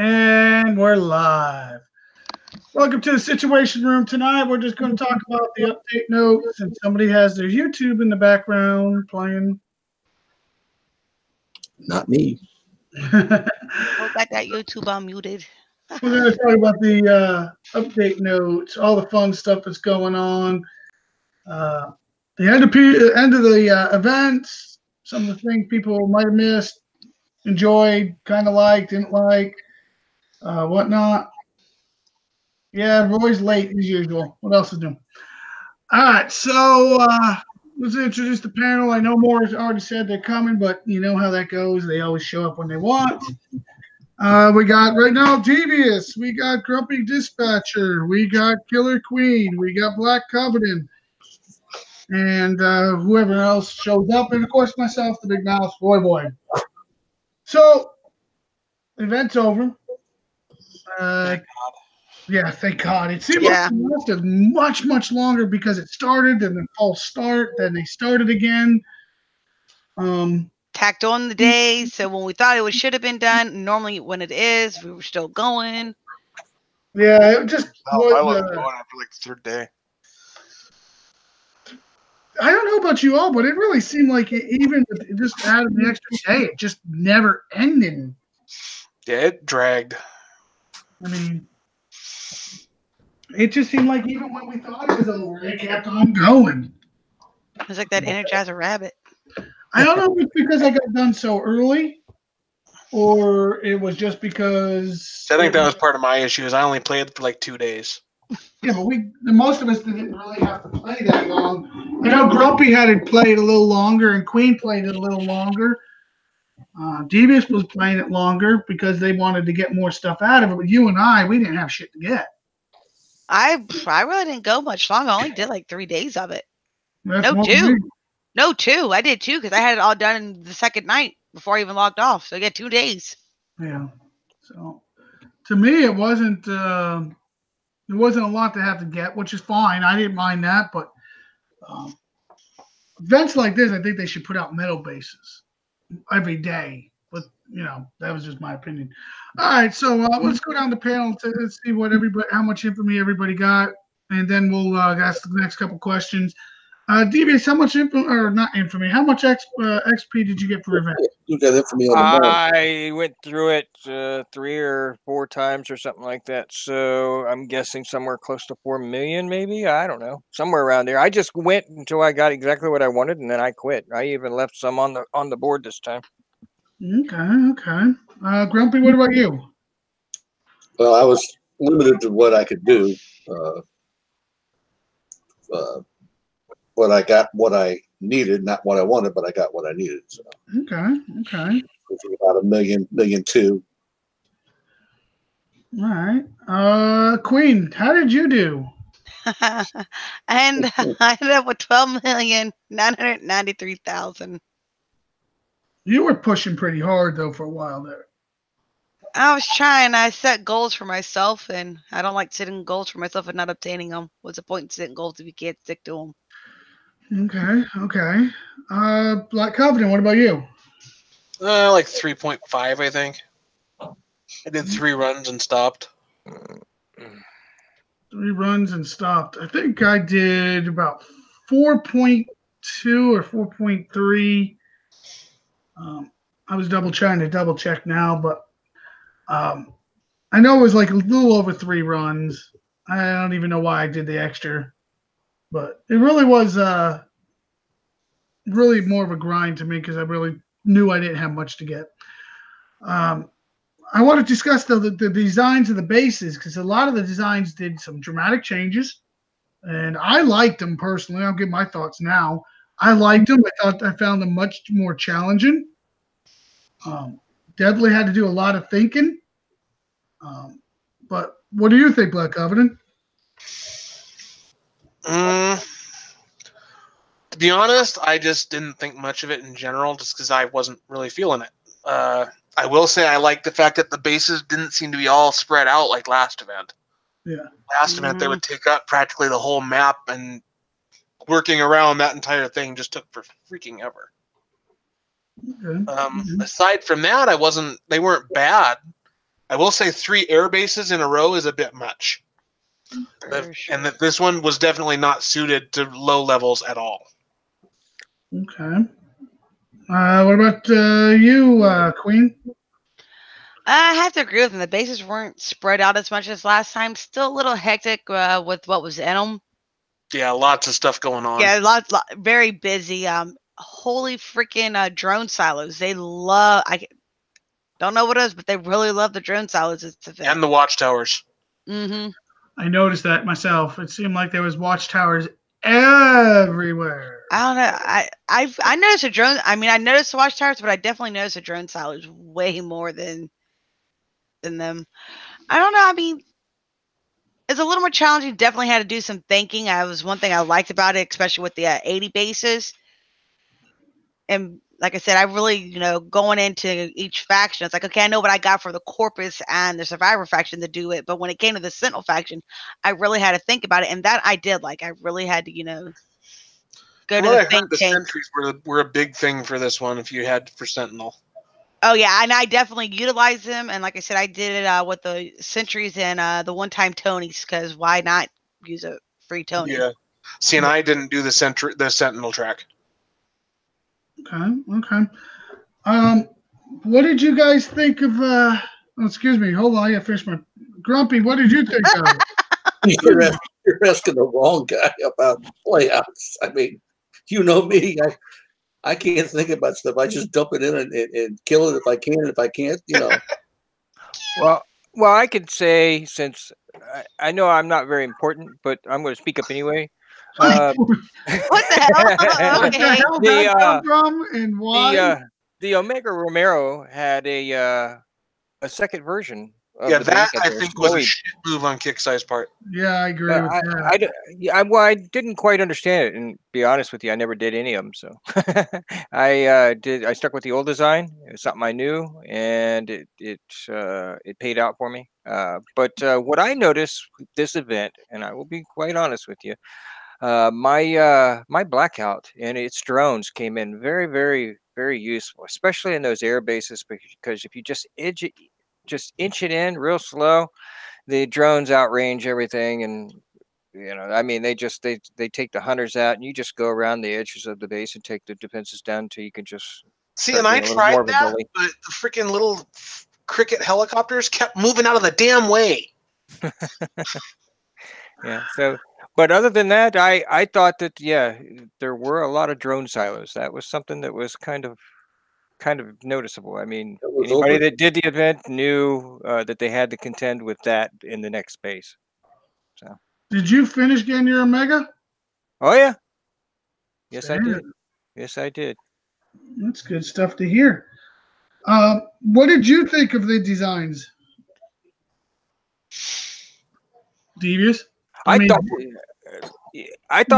And we're live. Welcome to the Situation Room. Tonight, we're just going to talk about the update notes, and somebody has their YouTube in the background playing. Not me. Who got that YouTube unmuted? We're going to talk about the update notes, all the fun stuff that's going on, the end of the events, some of the things people might have missed, enjoyed, kind of liked, didn't like, whatnot. Yeah, Roy's late as usual. What else is new? All right, so let's introduce the panel. I know Moore's already said they're coming, but you know how that goes. They always show up when they want. We got right now Devious. We got Grumpy Dispatcher. We got Killer Queen. We got Black Covenant. And whoever else shows up. And, of course, myself, the Big Mouse, Boy. So, event's over. Yeah, thank God. It seemed like it lasted much, much longer because it started and then false start, then they started again. Tacked on the day, so when we thought it should have been done, normally when it is, we were still going. Yeah, it just I wasn't going after like the third day. I don't know about you all, but it really seemed like even with just adding the extra day, it just never ended. Yeah, it dragged. I mean, it just seemed like even when we thought it was over, it kept on going. It's like that Energizer Rabbit. I don't know if it's because I got done so early, or it was just because. I think that was part of my issue. Is I only played for like 2 days. Yeah, but most of us didn't really have to play that long. I know Grumpy had it played a little longer, and Queen played it a little longer. Devious was playing it longer because they wanted to get more stuff out of it. But you and I, we didn't have shit to get. I really didn't go much long. I only did like 3 days of it. That's No, 2. I did 2 because I had it all done in the second night before I even logged off. So I get 2 days. Yeah. So to me, it wasn't a lot to have to get, which is fine. I didn't mind that, but events like this, I think they should put out medal bases every day. But that was just my opinion. All right, so let's go down the panel to see how much information everybody got, and then we'll ask the next couple questions. Devious, how much how much XP did you get for event? You got it for me on the board. I went through it 3 or 4 times or something like that. So I'm guessing somewhere close to 4 million, maybe. I don't know, somewhere around there. I just went until I got exactly what I wanted, and then I quit. I even left some on the board this time. Okay. Grumpy, what about you? Well, I was limited to what I could do. But I got what I needed, not what I wanted, but I got what I needed. So. Okay. Which was about $1.2 million. All right. Queen, how did you do? And I ended up with 12,993,000. You were pushing pretty hard though for a while there. I was trying. I set goals for myself, and I don't like setting goals for myself and not obtaining them. What's the point in setting goals if you can't stick to them? Okay. Black Covenant, what about you? Like 3.5, I think. I did 3 runs and stopped. 3 runs and stopped. I think I did about 4.2 or 4.3. I was trying to double check now, but I know it was like a little over 3 runs. I don't even know why I did the extra. But it really was really more of a grind to me because I really knew I didn't have much to get. I want to discuss the designs of the bases because a lot of the designs did some dramatic changes, and I liked them personally. I'll give my thoughts now. I liked them. I found them much more challenging. definitely had to do a lot of thinking. But what do you think, Black Covenant? To be honest, I just didn't think much of it in general, just because I wasn't really feeling it. I will say I like the fact that the bases didn't seem to be all spread out like last event. Yeah. Last event, they would take up practically the whole map, and working around that entire thing just took for freaking ever. Okay. Aside from that, they weren't bad. I will say 3 air bases in a row is a bit much. And that this one was definitely not suited to low levels at all. Okay. What about you, Queen? I have to agree with him. The bases weren't spread out as much as last time. Still a little hectic with what was in them. Yeah, lots of stuff going on. Yeah, very busy. Holy freaking drone silos. They love. I don't know what it is, but they really love the drone silos. And the watchtowers. Mm-hmm. I noticed that myself. It seemed like there was watchtowers everywhere. I don't know. I noticed a drone. I mean, I noticed the watchtowers, but I definitely noticed the drone silos way more than them. I don't know. I mean, it's a little more challenging. Definitely had to do some thinking. Was one thing I liked about it, especially with the 80 bases. And like I said, I really, going into each faction, it's like, okay, I know what I got for the Corpus and the Survivor faction to do it. But when it came to the Sentinel faction, I really had to think about it. And that I did. Like, I really had to, go to the think tank. Sentries were a big thing for this one if you had for Sentinel. Oh, yeah. And I definitely utilized them. And like I said, I did it with the Sentries and the one-time Tonys, because why not use a free Tony? Yeah. See, and I didn't do the Sentinel track. Okay. What did you guys think of? Excuse me. Hold on. I got to finish my. Grumpy, what did you think of? You're asking the wrong guy about playouts. I mean, you know me. I can't think about stuff. I just dump it in and kill it if I can. If I can't, Well, I could say, since I know I'm not very important, but I'm going to speak up anyway. What the hell? What the hell did that come from, and why? The Omega Romero had a second version. Yeah, that I think was a shit move on Kicksai's part. Yeah, I agree with that. I didn't quite understand it, and be honest with you, I never did any of them. So I stuck with the old design. It was something I knew, and it paid out for me. But what I noticed with this event, and I will be quite honest with you, my Blackout and its drones came in very, very, very useful, especially in those air bases, because if you just inch it in real slow, the drones outrange everything. And I mean, they take the hunters out, and you just go around the edges of the base and take the defenses down until you can just see. And I tried that, but the freaking little cricket helicopters kept moving out of the damn way. Yeah. So, but other than that, I thought that there were a lot of drone silos. That was something that was kind of noticeable. I mean, anybody that did the event knew that they had to contend with that in the next space. So, did you finish getting your Omega? Oh yeah. Yes, I did. Yes, I did. That's good stuff to hear. What did you think of the designs, Devious? I thought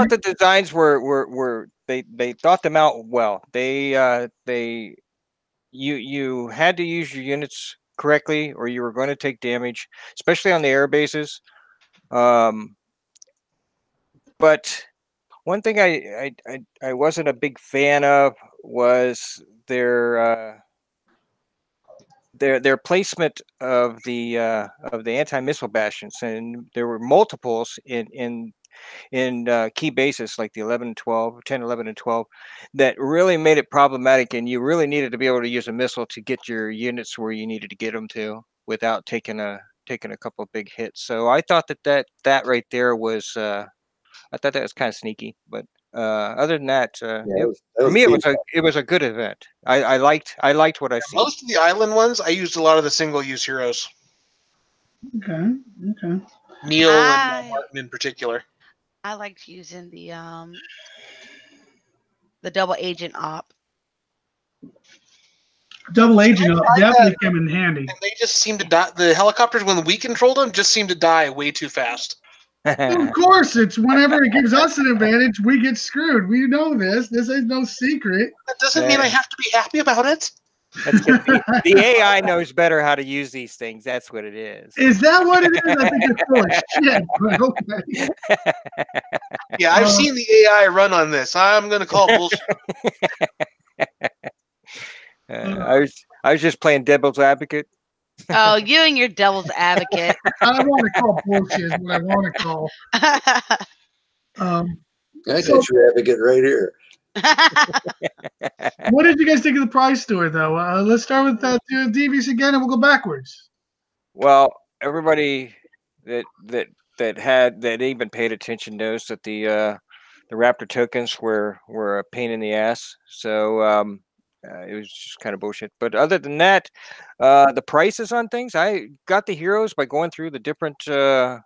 the designs were they thought them out well. You had to use your units correctly, or you were going to take damage, especially on the air bases. But one thing I wasn't a big fan of was their placement of the anti-missile bastions, and there were multiples in key bases like the 11 and 12, 10, 11, and 12, that really made it problematic, and you really needed to be able to use a missile to get your units where you needed to get them to without taking a couple of big hits. So I thought that right there was I thought that was kind of sneaky, but other than that, for me it was a good event. I liked what I see. Most of the island ones, I used a lot of the single-use heroes. Okay. Neil and Martin in particular. I liked using the double agent op. Double agent I tried definitely that. came in handy. And they just seem to die. The helicopters, when we controlled them, just seem to die way too fast. Well, of course, it's whenever it gives us an advantage, we get screwed. We know this. This is no secret. That doesn't mean I have to be happy about it. That's good. The AI knows better how to use these things. That's what it is. Is that what it is? I think it's full of shit. But okay. Yeah, I've seen the AI run on this. I'm going to call bullshit. I was just playing devil's advocate. Oh, you and your devil's advocate. I want to call bullshit is what I want to call. I got your advocate right here. What did you guys think of the prize store, though? Let's start with Devious again, and we'll go backwards. Well, everybody that even paid attention knows that the Raptor tokens were a pain in the ass. So it was just kind of bullshit. But other than that, the prices on things, I got the heroes by going through the different, of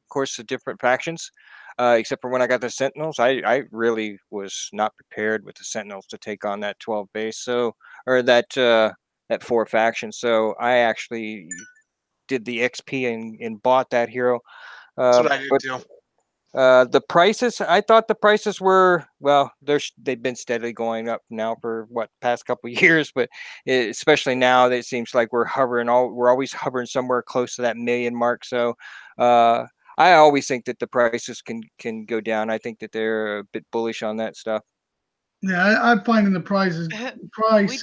course, the different factions. Except for when I got the Sentinels, I really was not prepared with the Sentinels to take on that 12 base. So, or that 4 faction. So I actually did the XP and bought that hero. That's what I did too. The prices, I thought the prices were, well, they've been steadily going up now for past couple of years, but especially now it seems like we're always hovering somewhere close to that million mark. So I always think that the prices can go down. I think that they're a bit bullish on that stuff. Yeah, I'm finding the price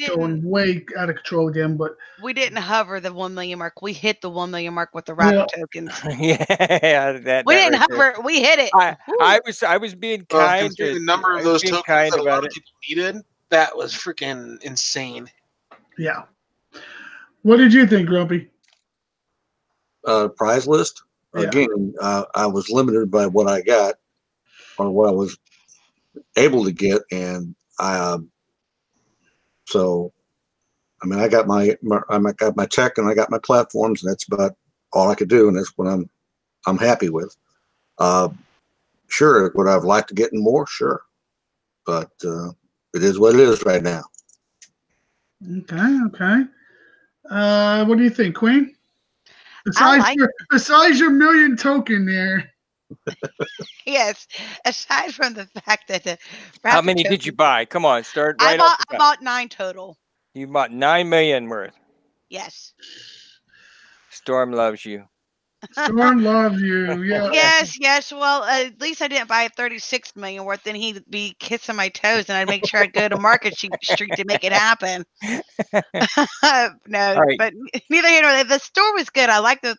going way out of control again, but we didn't hover the 1 million mark. We hit the 1 million mark with the Raptor tokens. Yeah, we didn't hover. We hit it. I was being kind. The number of those tokens that a lot of people needed, that was freaking insane. Yeah. What did you think, Grumpy? Prize list? Yeah. Again, I was limited by what I got or what I was able to get, and so I mean, I got my tech and I got my platforms, and that's about all I could do, and that's what I'm happy with. Sure, would I've liked to get more? Sure, but it is what it is right now. Okay. What do you think, Queen? Besides your million token there. Yes. Aside from the fact that the how many did you buy? Come on, start right off. I bought 9 total. You bought 9 million worth. Yes. Storm loves you. Storm loves you. Yeah. Yes. Well, at least I didn't buy 36 million worth. Then he'd be kissing my toes, and I'd make sure I'd go to Market Street to make it happen. No, right. But neither here nor there. The store was good. I like the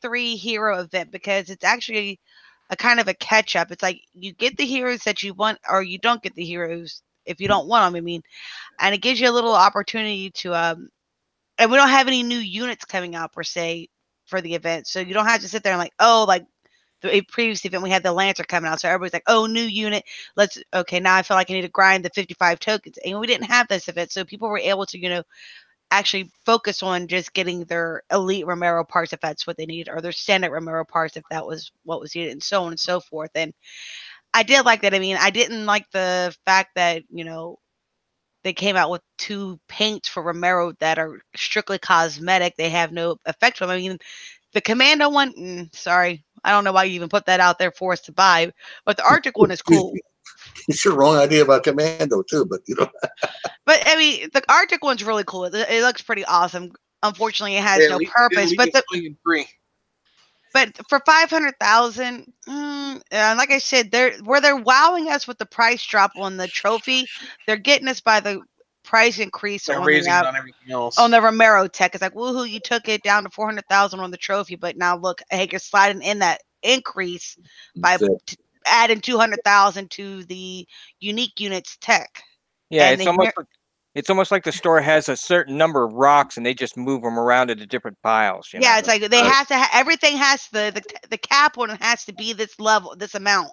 3 hero event because it's actually a kind of a catch up. It's like you get the heroes that you want, or you don't get the heroes if you don't want them. I mean, and it gives you a little opportunity to and we don't have any new units coming out per se for the event, so you don't have to sit there and like the previous event we had the Lancer coming out, so everybody's like, oh, new unit, okay, now I feel like I need to grind the 55 tokens, and we didn't have this event, so people were able to actually focus on just getting their elite Romero parts if that's what they needed, or their standard Romero parts if that was what was needed, and so on and so forth. And I did like that. I mean, I didn't like the fact that they came out with 2 paints for Romero that are strictly cosmetic. They have no effect from them. I mean, the Commando one, sorry, I don't know why you even put that out there for us to buy, but the Arctic one is cool. It's your wrong idea about Commando too, but But I mean, the Arctic one's really cool. It looks pretty awesome. Unfortunately, it has no purpose. But for 500,000, like I said, they're wowing us with the price drop on the trophy. They're getting us by the price increase on everything else. On the Romero tech. It's like, woohoo, you took it down to 400,000 on the trophy, but now look, hey, you're sliding in that increase by adding 200,000 to the unique units tech. Yeah, and it's almost like the store has a certain number of rocks and they just move them around into different piles. Yeah, it's like they have to everything has the cap on it has to be this level, this amount.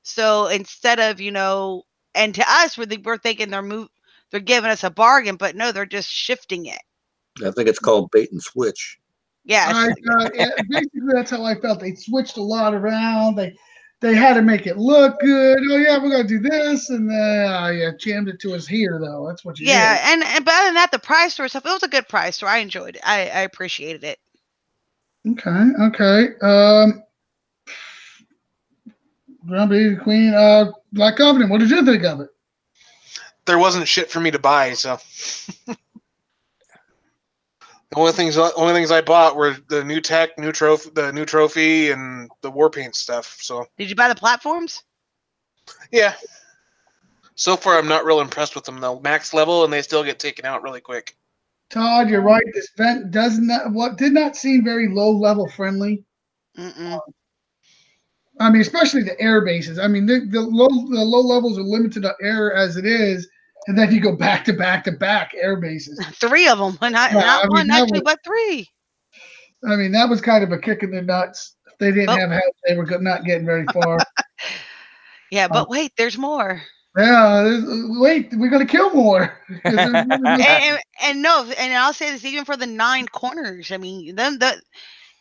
So instead of, and to us we're thinking they're giving us a bargain, but no, they're just shifting it. I think it's called bait and switch. Yeah. Basically that's how I felt. They switched a lot around. they had to make it look good. Oh yeah, we're gonna do this, and then jammed it to us here though. That's what you did. And but other than that, the prize store stuff, it was a good prize store. I enjoyed it. I appreciated it. Okay. Grumpy Queen, Black Covenant. What did you think of it? There wasn't shit for me to buy, so the only things I bought were the new tech, the new trophy, and the war paint stuff. So Did you buy the platforms? yeah. So far, I'm not real impressed with them though. Max level, and they still get taken out really quick. Todd, you're right. This event did not seem very low level friendly. Mm-mm. I mean, especially the air bases. I mean, the low levels are limited to air as it is, and then you go back to back air bases. 3 of them, not one, not two, but 3. I mean, that was kind of a kick in the nuts. If they didn't have help, they were not getting very far. Yeah, but wait, there's more. Yeah, wait, we're gonna kill more. and I'll say this even for the 9 corners. I mean,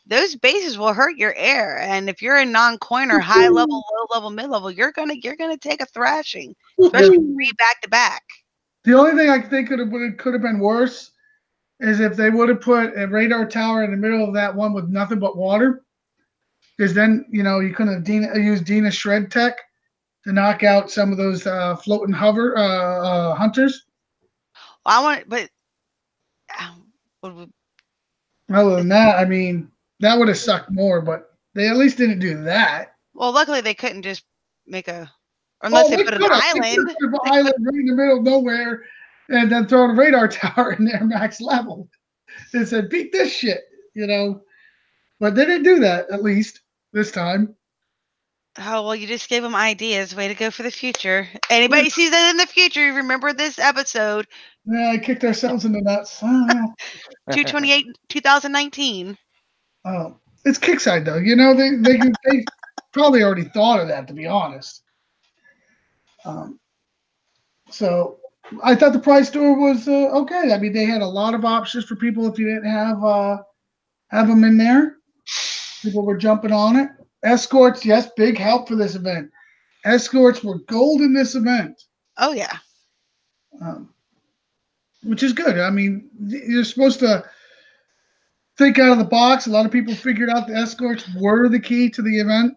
those bases will hurt your air, and if you're a non-coiner, high level, low level, mid level, you're gonna take a thrashing, especially 3 back to back. The only thing I think could have been worse is if they would have put a radar tower in the middle of that one with nothing but water, because then you couldn't have used Dina Shred Tech to knock out some of those floating hover hunters. But other than that, I mean, that would have sucked more, but they at least didn't do that. Well, luckily they couldn't just make unless they put an island. They put an island right in the middle of nowhere and then throw a radar tower in there max level. They said, beat this shit, But they didn't do that, at least, this time. Oh, well, you just gave them ideas. Way to go for the future. Anybody sees that in the future, remember this episode. Yeah, I kicked ourselves in the nuts. 2019. Oh, it's Kickside, though. They probably already thought of that, to be honest. So I thought the prize store was okay. I mean, they had a lot of options for people if you didn't have them in there. People were jumping on it. Escorts, yes, big help for this event. Escorts were gold in this event. Oh, yeah. Which is good. I mean, you're supposed to think out of the box. A lot of people figured out the escorts were the key to the event.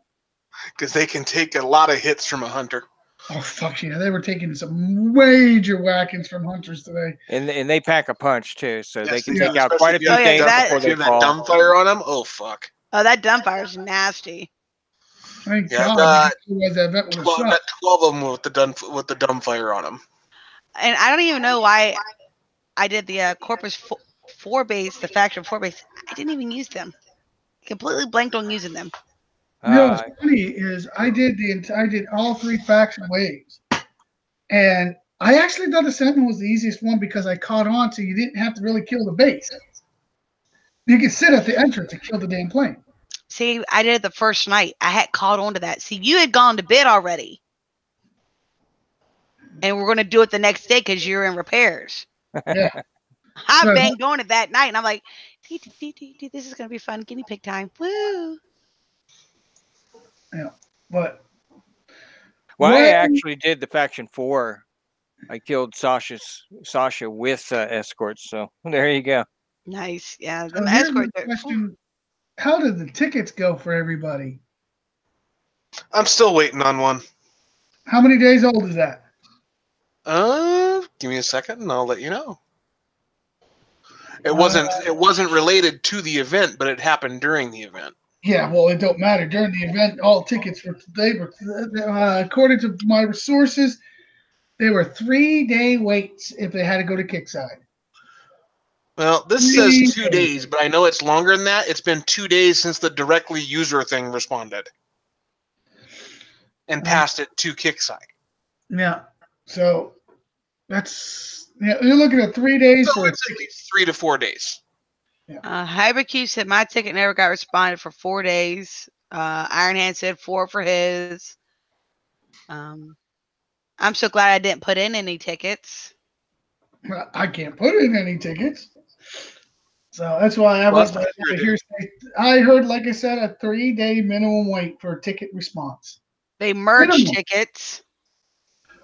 Because they can take a lot of hits from a hunter. Oh, fuck yeah. They were taking some major whackings from hunters today. And they pack a punch, too, so Yes, they can they take do. out quite a few Especially things before if they you have fall. that dumbfire on them, oh, fuck. Oh, that dumbfire's nasty. Thank Yeah, God. Otherwise that event would have 12 sucked. of them with the dumbfire on them. And I don't even know why I did the Corpus 4 base, the Faction 4 base. I didn't even use them. Completely blanked on using them. What's funny is I did all 3 faction waves, and I actually thought the Sentinel was the easiest one because I caught on, so you didn't have to really kill the base. You could sit at the entrance and kill the damn plane. See, I did it the first night. I had caught on to that. See, you had gone to bed already, and we're going to do it the next day because you're in repairs. Yeah. I banged on it that night, and I'm like, this is going to be fun. Guinea pig time. Woo! Yeah, but I actually did the Faction 4. I killed Sasha with escorts, so there you go. Nice. Yeah, So the here's escorts the are question: how did the tickets go for everybody? I'm still waiting on one. How many days old is that? Give me a second and I'll let you know. It wasn't related to the event, but it happened during the event. Yeah, well, it don't matter. During the event, all tickets were according to my sources, they were 3-day waits if they had to go to Kickside. Well, this says 2 days, but I know it's longer than that. It's been 2 days since the directly user thing responded and passed it to Kickside. Yeah, so you're looking at 3 days So for it's at least 3 to 4 days. Hypercube said my ticket never got responded for 4 days. Iron Hand said 4 for his. I'm so glad I didn't put in any tickets. I can't put in any tickets. So that's why I heard, like I said, a 3-day minimum wait for a ticket response. They merged Minimum. tickets.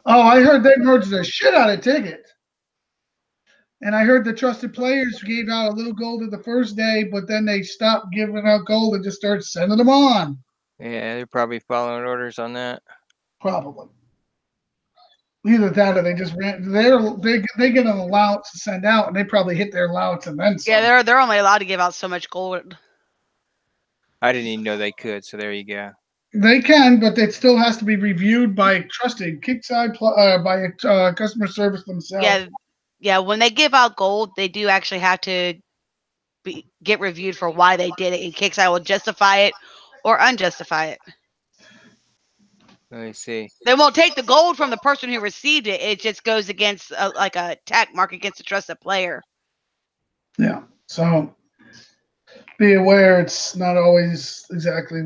Oh, I heard they merged the shit out of tickets. And I heard the trusted players gave out a little gold the first day, but then they stopped giving out gold and just started sending them on. Yeah, they're probably following orders on that. Probably. Either that or they just ran. They get an allowance to send out, and they probably hit their allowance and then some. Yeah, they're only allowed to give out so much gold. I didn't even know they could, so there you go. They can, but it still has to be reviewed by trusted Kickside by customer service themselves. Yeah. When they give out gold, they do actually have to get reviewed for why they did it, and Kickside will justify it or unjustify it. Let me see. They won't take the gold from the person who received it. It just goes against like a attack mark against a trusted player. Yeah. So be aware it's not always exactly,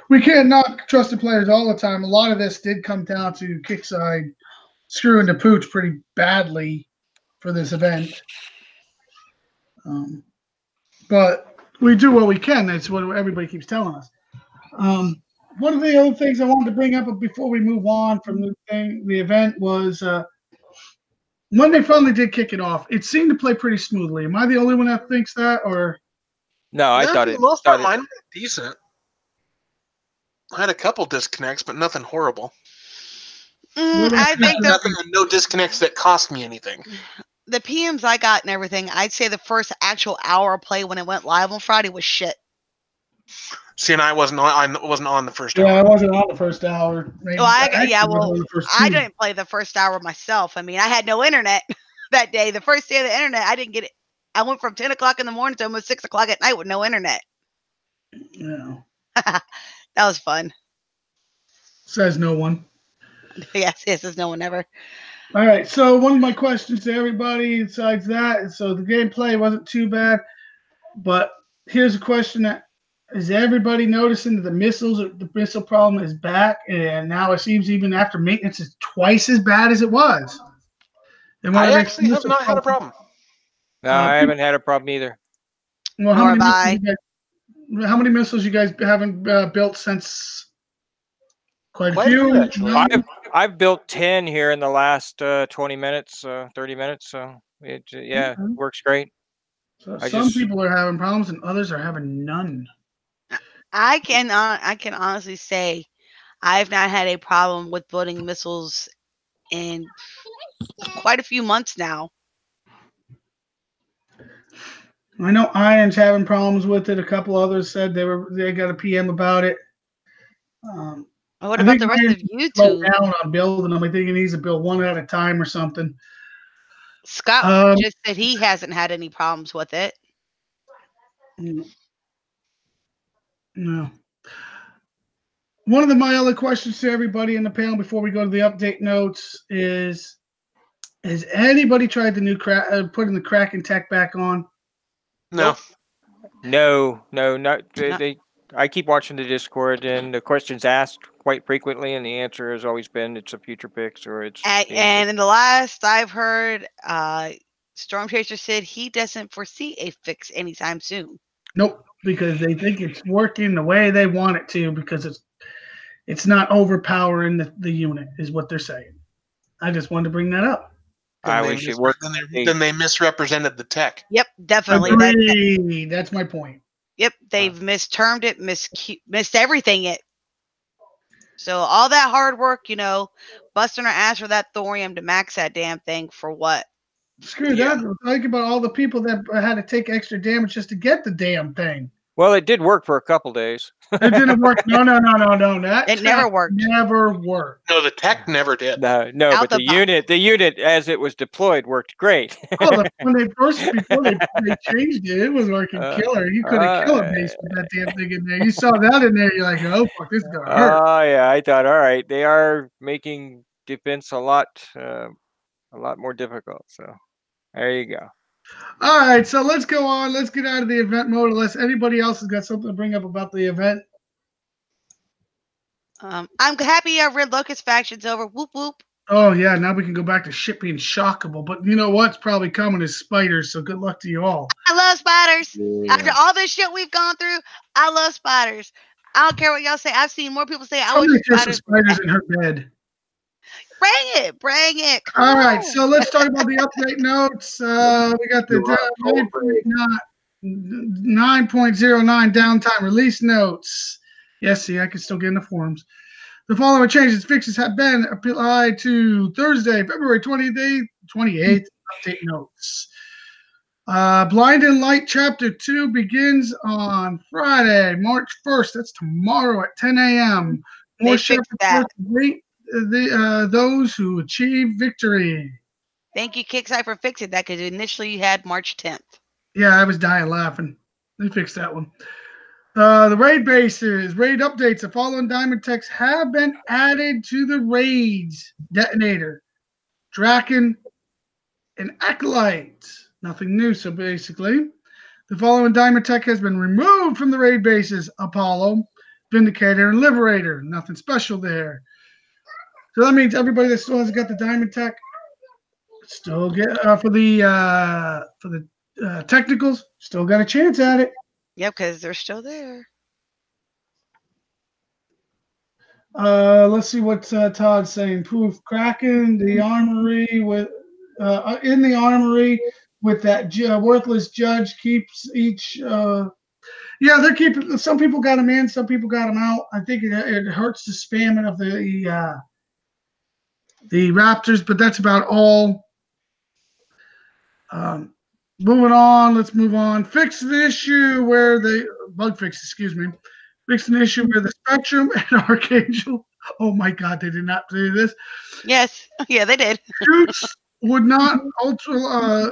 we can't knock trusted players all the time. A lot of this did come down to Kickside screwing the pooch pretty badly for this event. But we do what we can. That's what everybody keeps telling us. One of the other things I wanted to bring up before we move on from the event was when they finally did kick it off, it seemed to play pretty smoothly. Am I the only one that thinks that, or? No, I thought for it. the most part, mine was decent. I had a couple disconnects, but nothing horrible. I think no disconnects that cost me anything. The PMs I got and everything, I'd say the first actual hour of play when it went live on Friday was shit. See, and I wasn't on the first hour. Yeah, I wasn't on the first hour. Well, I didn't play the first hour myself. I mean, I had no internet that day. The first day of the internet, I didn't get it. I went from 10 o'clock in the morning to almost 6 o'clock at night with no internet. Yeah. That was fun. Says no one. Yes, says no one ever. All right, so one of my questions to everybody besides that, so the gameplay wasn't too bad, but here's a question that is everybody noticing that the missile problem is back, and now it seems even after maintenance it's twice as bad as it was. And I actually have not had a problem. No, I haven't had a problem either. Well, how many missiles you guys haven't built since? Quite a few. Actually. I've built 10 here in the last 20 minutes, 30 minutes. So it works great. So some people are having problems and others are having none. I can honestly say I've not had a problem with building missiles in quite a few months now. I know Iron's having problems with it. A couple others said they got a PM about it. What about the rest of you two? Down on building them. I think he needs to build one at a time or something. Scott just said he hasn't had any problems with it. No. One of my other questions to everybody in the panel before we go to the update notes is: has anybody tried the new putting the Kraken tech back on? No. No, not they. I keep watching the Discord, and the question's asked quite frequently, and the answer has always been it's a future fix or it's. And in the last I've heard, Storm Chaser said he doesn't foresee a fix anytime soon. Nope, because they think it's working the way they want it to, because it's not overpowering the unit, is what they're saying. I just wanted to bring that up. I wish it worked. Then they misrepresented the tech. Yep, definitely. Agreed. That's my point. Yep, they've mistermed it, missed everything. So all that hard work, busting our ass for that thorium to max that damn thing for what? Screw that. Think about all the people that had to take extra damage just to get the damn thing. Well, it did work for a couple days. It didn't work. No. That never worked. Never worked. No, the tech never did. No, but the unit as it was deployed worked great. Before they changed it, it was working killer. You couldn't kill a base with that damn thing in there. You saw that in there, you're like, oh fuck, this is gonna hurt. Oh yeah, I thought, all right, they are making defense a lot more difficult. So there you go. All right, so let's go on. Let's get out of the event mode unless anybody else has got something to bring up about the event. I'm happy our Red Locust faction's over. Whoop, whoop. Oh, yeah, now we can go back to shit being shockable. But you know what's probably coming is spiders, so good luck to you all. I love spiders. Yeah. After all this shit we've gone through, I love spiders. I don't care what y'all say. I've seen more people say I Somebody wish just the spiders. spiders in her bed. Bring it. Come All right, on. so let's talk about the update notes. We got the 9.09 downtime release notes. Yes, see, I can still get in the forums. The following changes fixes have been applied to Thursday, February 28th update notes. Blind and Light Chapter 2 begins on Friday, March 1st. That's tomorrow at 10 a.m. More They fixed that. wait those who achieve victory. Thank you, Kickside, for fixing that because initially you had March 10th. Yeah, I was dying laughing. They fixed that one. The raid bases, raid updates. The following diamond techs have been added to the raids: Detonator, Draken, and Acolyte. Nothing new, so basically. The following diamond tech has been removed from the raid bases: Apollo, Vindicator, and Liberator. Nothing special there. So that means everybody that still hasn't got the diamond tech still get for the technicals. Still got a chance at it. Yep, because they're still there. Let's see what Todd's saying. Proof Kraken, the armory with in the armory with that worthless judge keeps each. Yeah, they're keeping. Some people got them in, some people got them out. I think it hurts the spamming of the Raptors, but that's about all. Moving on, let's move on. Fix the issue where bug fix, excuse me. Fix an issue where the Spectrum and Archangel. Oh my God, they did not do this. Yes, yeah, they did. Shoots would not ultra.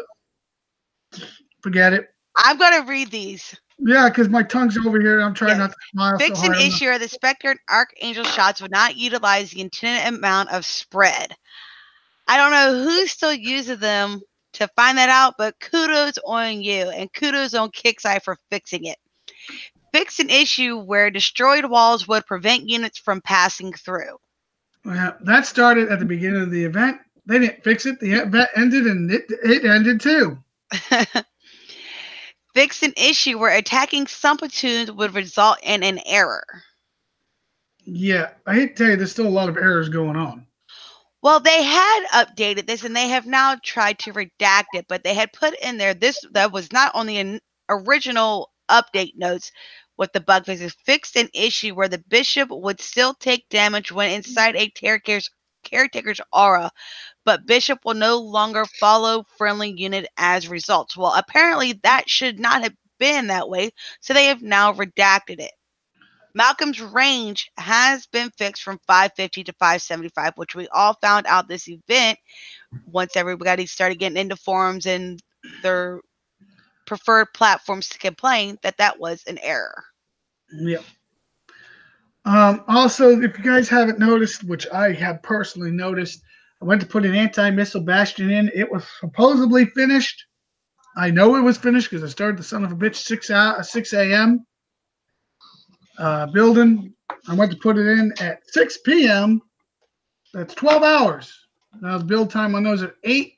Forget it. I'm going to read these. Yeah, because my tongue's over here. I'm trying not to smile Fix so an hard. issue where the Spectre and Archangel shots would not utilize the intended amount of spread. I don't know who still uses them to find that out, but kudos on you and kudos on Kickside for fixing it. Fix an issue where destroyed walls would prevent units from passing through. Yeah, that started at the beginning of the event. They didn't fix it. The event ended, and it ended too. Fix an issue where attacking some platoons would result in an error. Yeah, I hate to tell you, there's still a lot of errors going on. Well, they had updated this, and they have now tried to redact it, but they had put in there that was not on the original update notes with the bug fixes. Fixed an issue where the bishop would still take damage when inside a caretaker's aura, but bishop will no longer follow friendly unit as results. Well, apparently that should not have been that way, so they have now redacted it. Malcolm's range has been fixed from 550 to 575, which we all found out this event once everybody started getting into forums and their preferred platforms to complain that was an error. Yep. Also, if you guys haven't noticed, which I have personally noticed, I went to put an anti-missile bastion in. It was supposedly finished. I know it was finished because I started the son of a bitch 6 a.m. Building. I went to put it in at 6 p.m. That's 12 hours. Now the build time on those at 8.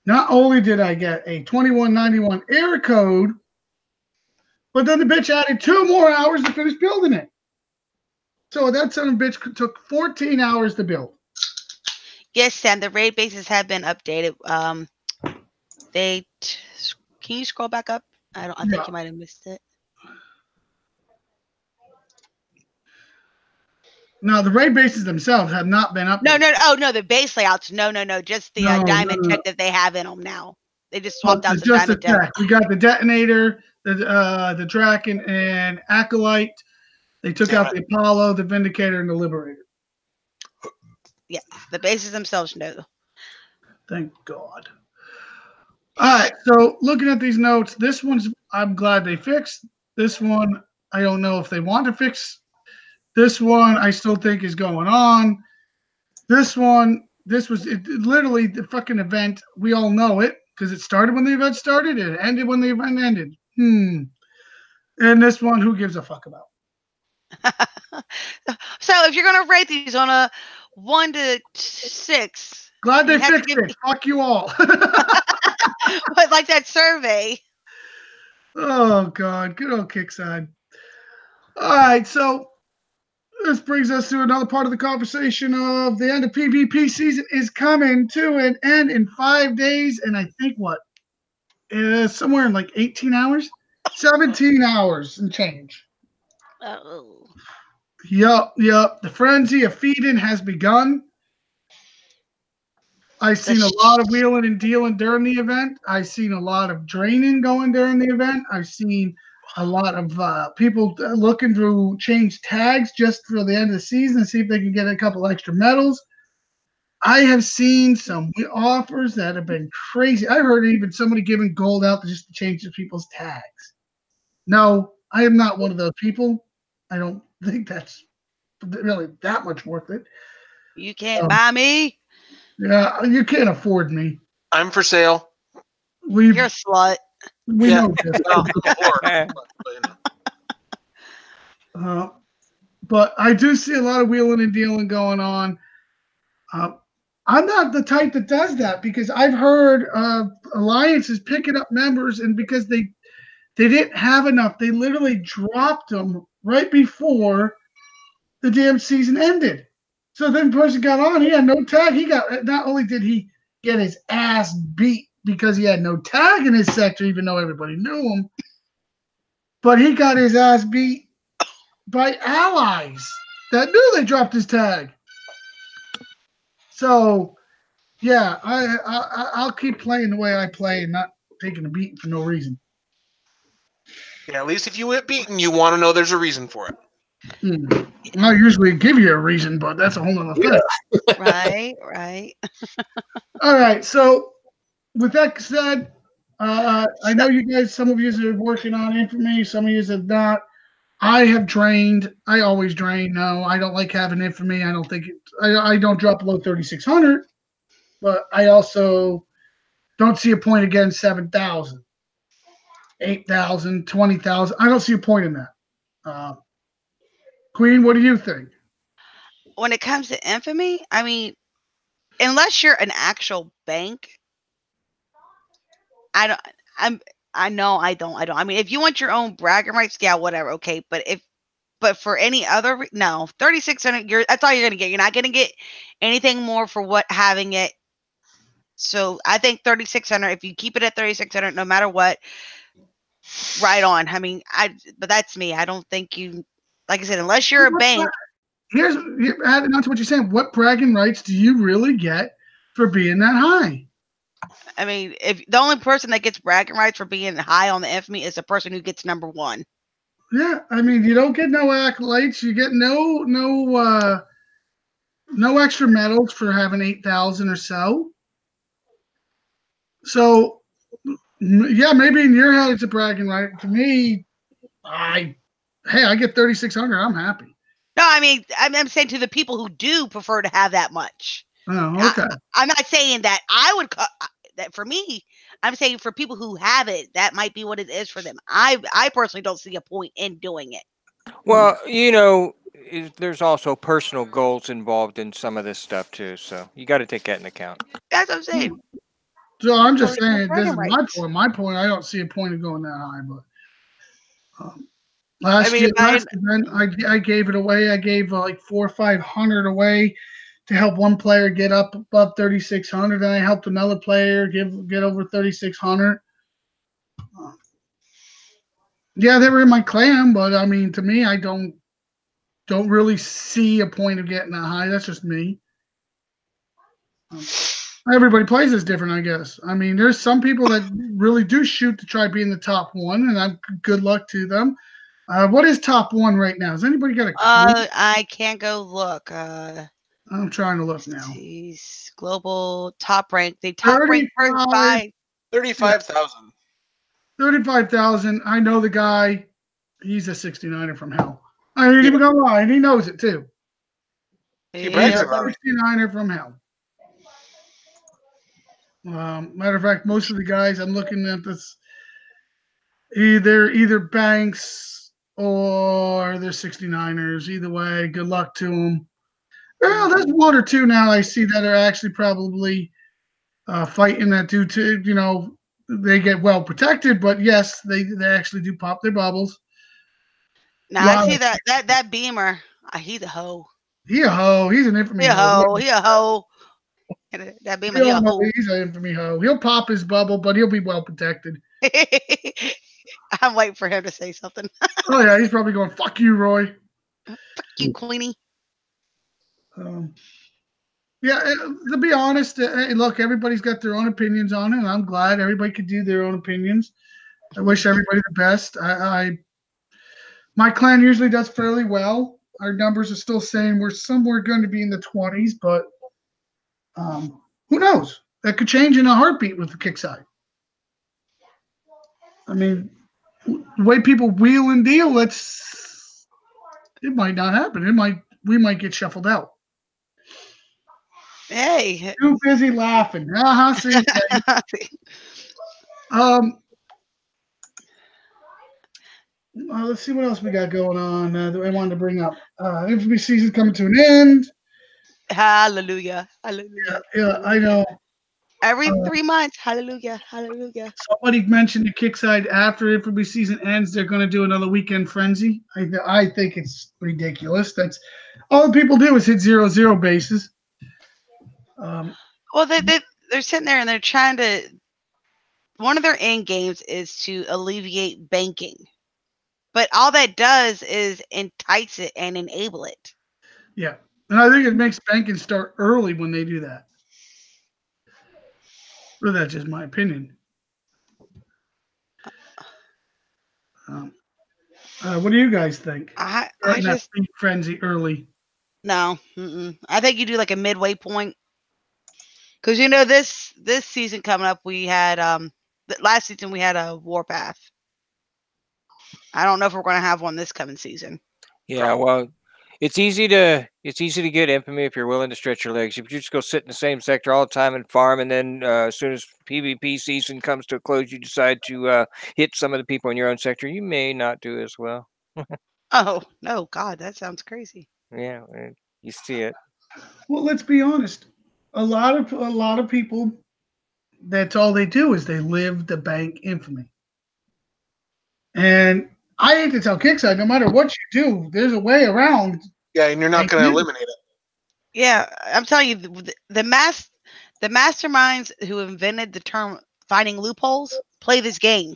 Not only did I get a 2191 error code, but then the bitch added 2 more hours to finish building it. So that son of a bitch took 14 hours to build. Yes, Sam, the raid bases have been updated. Can you scroll back up? I think you might have missed it. No, the raid bases themselves have not been updated. No, the base layouts. No, just the diamond tech that they have in them now. They just swapped out some diamond tech. We got the Detonator, the Draken, and Acolyte. They took out the Apollo, the Vindicator, and the Liberator. Yeah, the bases themselves no. Thank God. All right, so looking at these notes, this one's I'm glad they fixed. This one, I don't know if they want to fix. This one, I still think is going on. This one, literally the fucking event. We all know it because it started when the event started. It ended when the event ended. And this one, who gives a fuck about? So if you're going to rate these on a 1 to 6. Glad they fixed it. Fuck you all. But like that survey. Oh, God. Good old Kickside. All right, so this brings us to another part of the conversation of the end of PvP season is coming to an end in 5 days, and I think somewhere in like 18 hours, 17 hours and change. Oh. Yup. The frenzy of feeding has begun. I've seen a lot of wheeling and dealing during the event. I've seen a lot of draining going during the event. I've seen a lot of people looking to change tags just for the end of the season and see if they can get a couple extra medals. I have seen some offers that have been crazy. I heard even somebody giving gold out just to change people's tags. No, I am not one of those people. I don't think that's really that much worth it. You can't buy me. Yeah, you can't afford me. I'm for sale. You're a slut. We Yeah. know this. Well, I'm a whore. But I do see a lot of wheeling and dealing going on. I'm not the type that does that because I've heard alliances picking up members, and because they didn't have enough, they literally dropped them right before the damn season ended. So then the person got on, he had no tag. Not only did he get his ass beat because he had no tag in his sector, even though everybody knew him, but he got his ass beat by allies that knew they dropped his tag. So, yeah, I'll keep playing the way I play and not taking a beating for no reason. Yeah, at least if you get beaten, you want to know there's a reason for it. I usually give you a reason, but that's a whole other thing. Right. All right, so with that said, I know you guys, some of you are working on infamy, some of you have not. I have drained. I always drain. No, I don't like having infamy. I don't think I don't drop below 3,600, but I also don't see a point against 7,000, 8,000, 20,000. I don't see a point in that. Queen, what do you think? When it comes to infamy, I mean, unless you're an actual bank, I don't. I know I don't. I mean, if you want your own bragging rights, yeah, whatever, okay. But for any other, no, 3,600. That's all you're gonna get. You're not gonna get anything more for what having it. So I think 3,600. If you keep it at 3,600, no matter what, right on. I mean, but that's me. I don't think you, like I said, unless you're a bank. Here's adding on to what you're saying. What bragging rights do you really get for being that high? I mean, if the only person that gets bragging rights for being high on the infamy is the person who gets number one. Yeah, I mean, you don't get no accolades. You get no extra medals for having 8,000 or so. So, yeah, maybe in your head it's a bragging right. To me, I get 3,600. I'm happy. No, I mean, I'm saying to the people who do prefer to have that much. Oh, okay. I'm not saying that I would. That for me, I'm saying for people who have it, that might be what it is for them. I personally don't see a point in doing it. Well, there's also personal goals involved in some of this stuff too, so you got to take that into account. That's what I'm saying. So I'm just saying, this is my point. My point, I don't see a point in going that high, but last event, I gave it away. I gave like 400 or 500 away to help one player get up above 3,600, and I helped another player get over 3,600. Yeah, they were in my clan, but I mean, to me, I don't really see a point of getting that high. That's just me. Everybody plays this different, I guess. I mean, there's some people that really do shoot to try being the top one, and I'm good luck to them. What is top one right now? Has anybody got a clue? I can't go look. I'm trying to look now. Geez, global top rank. They top rank by 35,000. 35,000. I know the guy. He's a 69er from hell. I ain't even gonna lie, and he knows it too. He brags about it. 69er from hell. Matter of fact, most of the guys I'm looking at this either banks or they're 69ers. Either way, good luck to them. Well, there's one or two now I see that are actually probably fighting that due to, they get well protected, but yes, they actually do pop their bubbles. No, I see that Beamer. He's a hoe. He a hoe. He's an infamy He a hoe. hoe. He a hoe. That Beamer. We He a all know hoe. he's an infamy hoe. He'll pop his bubble, but he'll be well protected. I'm waiting for him to say something. Oh yeah, he's probably going, "Fuck you, Roy." Fuck you, Queenie. Yeah, to be honest, look, everybody's got their own opinions on it, and I'm glad everybody could do their own opinions. I wish everybody the best. My clan usually does fairly well. Our numbers are still saying we're somewhere going to be in the 20s, but who knows? That could change in a heartbeat with the kick side. I mean, the way people wheel and deal, it might not happen. We might get shuffled out. Hey. Too busy laughing. See. Let's see what else we got going on that I wanted to bring up. Infamy season coming to an end. Hallelujah. Hallelujah. Yeah, I know. Every 3 months. Hallelujah. Hallelujah. Somebody mentioned the kickside after Infamy season ends, they're going to do another weekend frenzy. I think it's ridiculous. That's all the people do is hit 0-0 bases. Well, they're sitting there and they're trying to. One of their end games is to alleviate banking, but all that does is entice it and enable it. Yeah, and I think it makes banking start early when they do that. But that's just my opinion. What do you guys think? I just think frenzy early. No, I think you do like a midway point. Because this season coming up, we had last season we had a Warpath. I don't know if we're going to have one this coming season. Yeah, well, it's easy to get infamy if you're willing to stretch your legs. If you just go sit in the same sector all the time and farm, and then as soon as PvP season comes to a close, you decide to hit some of the people in your own sector, you may not do as well. Oh no, God, that sounds crazy. Yeah, you see it. Well, let's be honest. A lot of people, that's all they do is they live the bank infamy. And I hate to tell Kickside, no matter what you do, there's a way around. Yeah, and you're not going to eliminate it. Yeah, I'm telling you, the masterminds who invented the term finding loopholes play this game.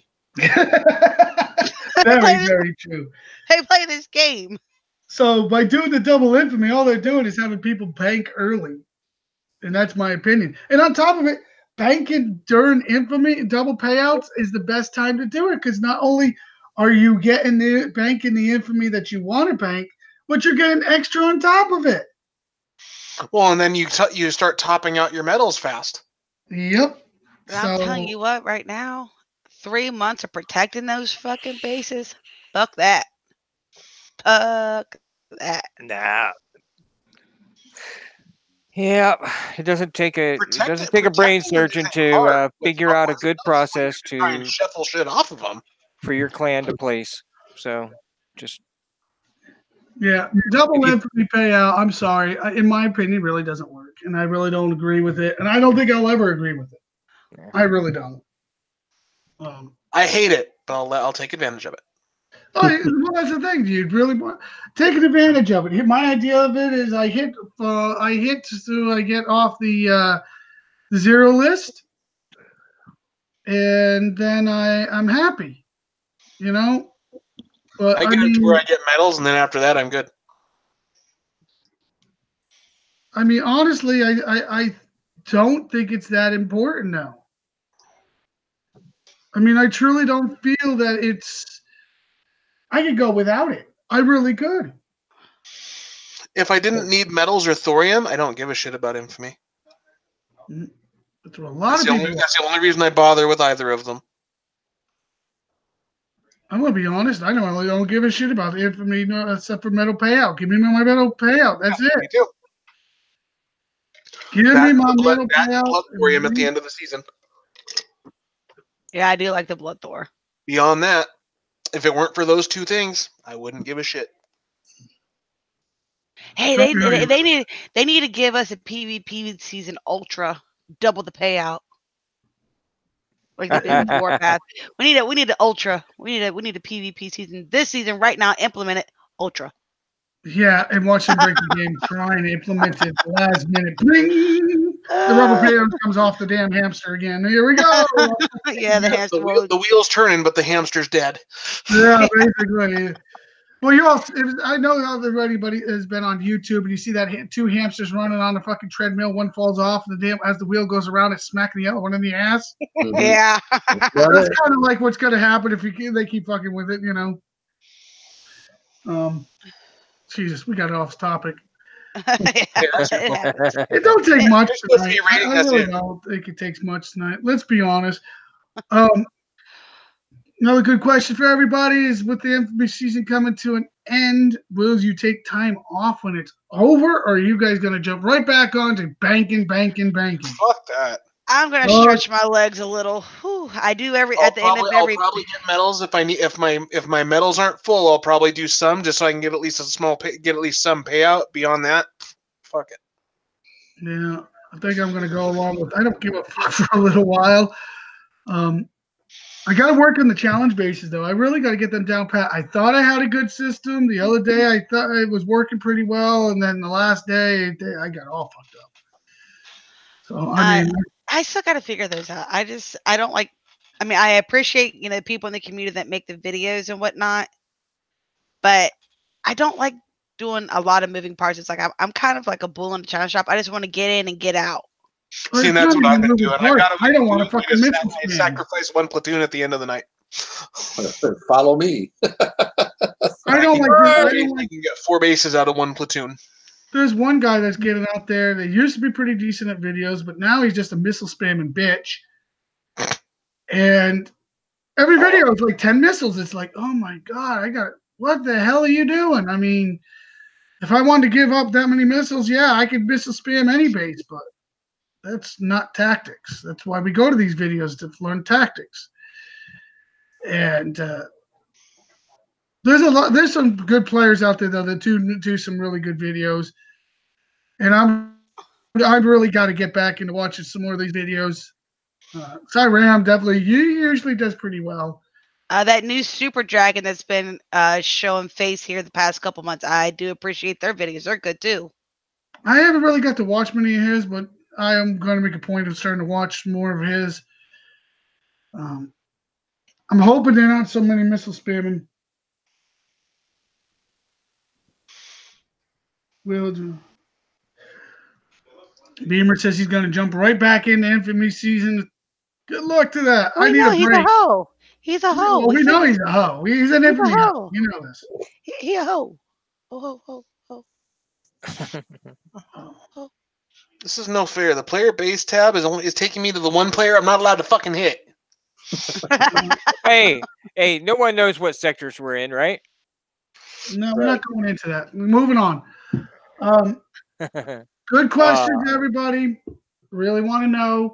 Very true. They play this game. So by doing the double infamy, all they're doing is having people bank early. And that's my opinion. And on top of it, banking during infamy double payouts is the best time to do it, because not only are you getting the banking the infamy that you want to bank, but you're getting extra on top of it. Well, and then you start topping out your medals fast. Yep. I'm telling you what, right now, 3 months of protecting those fucking bases. Fuck that. Fuck that. Nah. Yeah, it doesn't take a brain surgeon to figure out a good process to shuffle shit off of them for your clan to place. So, just double infamy payout. I'm sorry, in my opinion, really doesn't work, and I really don't agree with it, and I don't think I'll ever agree with it. Yeah. I really don't. I hate it, but I'll take advantage of it. Well, that's the thing, dude. Really want taking advantage of it. My idea of it is I hit so I get off the 0 list, and then I'm happy, you know. But I get to where I get medals, and then after that, I'm good. I mean, honestly, I don't think it's that important now. I mean, I truly don't feel that it's. I could go without it. I really could. If I didn't need medals or thorium, I don't give a shit about infamy. That's the only reason I bother with either of them. I'm gonna be honest. I don't give a shit about infamy except for medal payout. Give me my medal payout. That's it. Me too. Give me my medal payout. Blood thorium at the end of the season. Yeah, I do like the blood thor. Beyond that, if it weren't for those two things, I wouldn't give a shit. Hey, they need to give us a PvP season ultra, double the payout. like they did with Warpath. We need an ultra. We need a PvP season this season right now. Implement it, ultra. Yeah, and watch them break the game. Trying to implement it last minute. Bling! The rubber band comes off the damn hamster again. Here we go. Yeah, the hamster. The wheel's turning, but the hamster's dead. Yeah, basically. Well, you all, I know everybody has been on YouTube, and you see that two hamsters running on the fucking treadmill. One falls off, and as the wheel goes around, it's smacking the other one in the ass. Yeah. That's kind of like what's going to happen if they keep fucking with it, you know. Jesus, we got off topic. It don't take much tonight. I really don't think it takes much tonight. Let's be honest. Another good question for everybody is, with the Infamy season coming to an end, will you take time off when it's over, or are you guys going to jump right back on to banking? Fuck that. I'm going to stretch my legs a little. Whew, I do at the end of every. I'll probably get medals if my medals aren't full. I'll probably do some just so I can get at least some payout. Beyond that, fuck it. Yeah, I think I'm going to go along with. I don't give a fuck for a little while. I got to work on the challenge bases, though. I really got to get them down pat. I thought I had a good system. The other day, I thought it was working pretty well. And then the last day, I got all fucked up. So, I still got to figure those out. I don't like, I appreciate, people in the community that make the videos and whatnot. But I don't like doing a lot of moving parts. It's like I'm kind of like a bull in a china shop. I just want to get in and get out. See, that's what I've been doing. I don't want to fucking miss I sacrifice one platoon at the end of the night. Follow me. I don't like. You can get 4 bases out of 1 platoon. There's one guy that's getting out there that used to be pretty decent at videos, but now he's just a missile spamming bitch. And every video is like 10 missiles. It's like, oh my God, what the hell are you doing? I mean, if I wanted to give up that many missiles, yeah, I could missile spam any base, but that's not tactics. That's why we go to these videos, to learn tactics. And there's some good players out there, though, that do some really good videos. And I've really got to get back into watching some more of these videos. Cyram definitely usually does pretty well. That new Super Dragon that's been showing face here the past couple months, I do appreciate their videos. They're good too. I haven't really got to watch many of his, but I am going to make a point of starting to watch more of his. I'm hoping they're not so many missile spamming. Will do. Beamer says he's going to jump right back into Infamy season. Good luck to that. I need a break. He's a hoe. He's a hoe. Well, we know he's a hoe. He's an Infamy hoe. You know this. He a hoe. Oh. This is no fair. The player base tab is taking me to the one player I'm not allowed to fucking hit. Hey, no one knows what sectors we're in, right? No, we're not going into that. We're moving on. Good questions, everybody. Really want to know.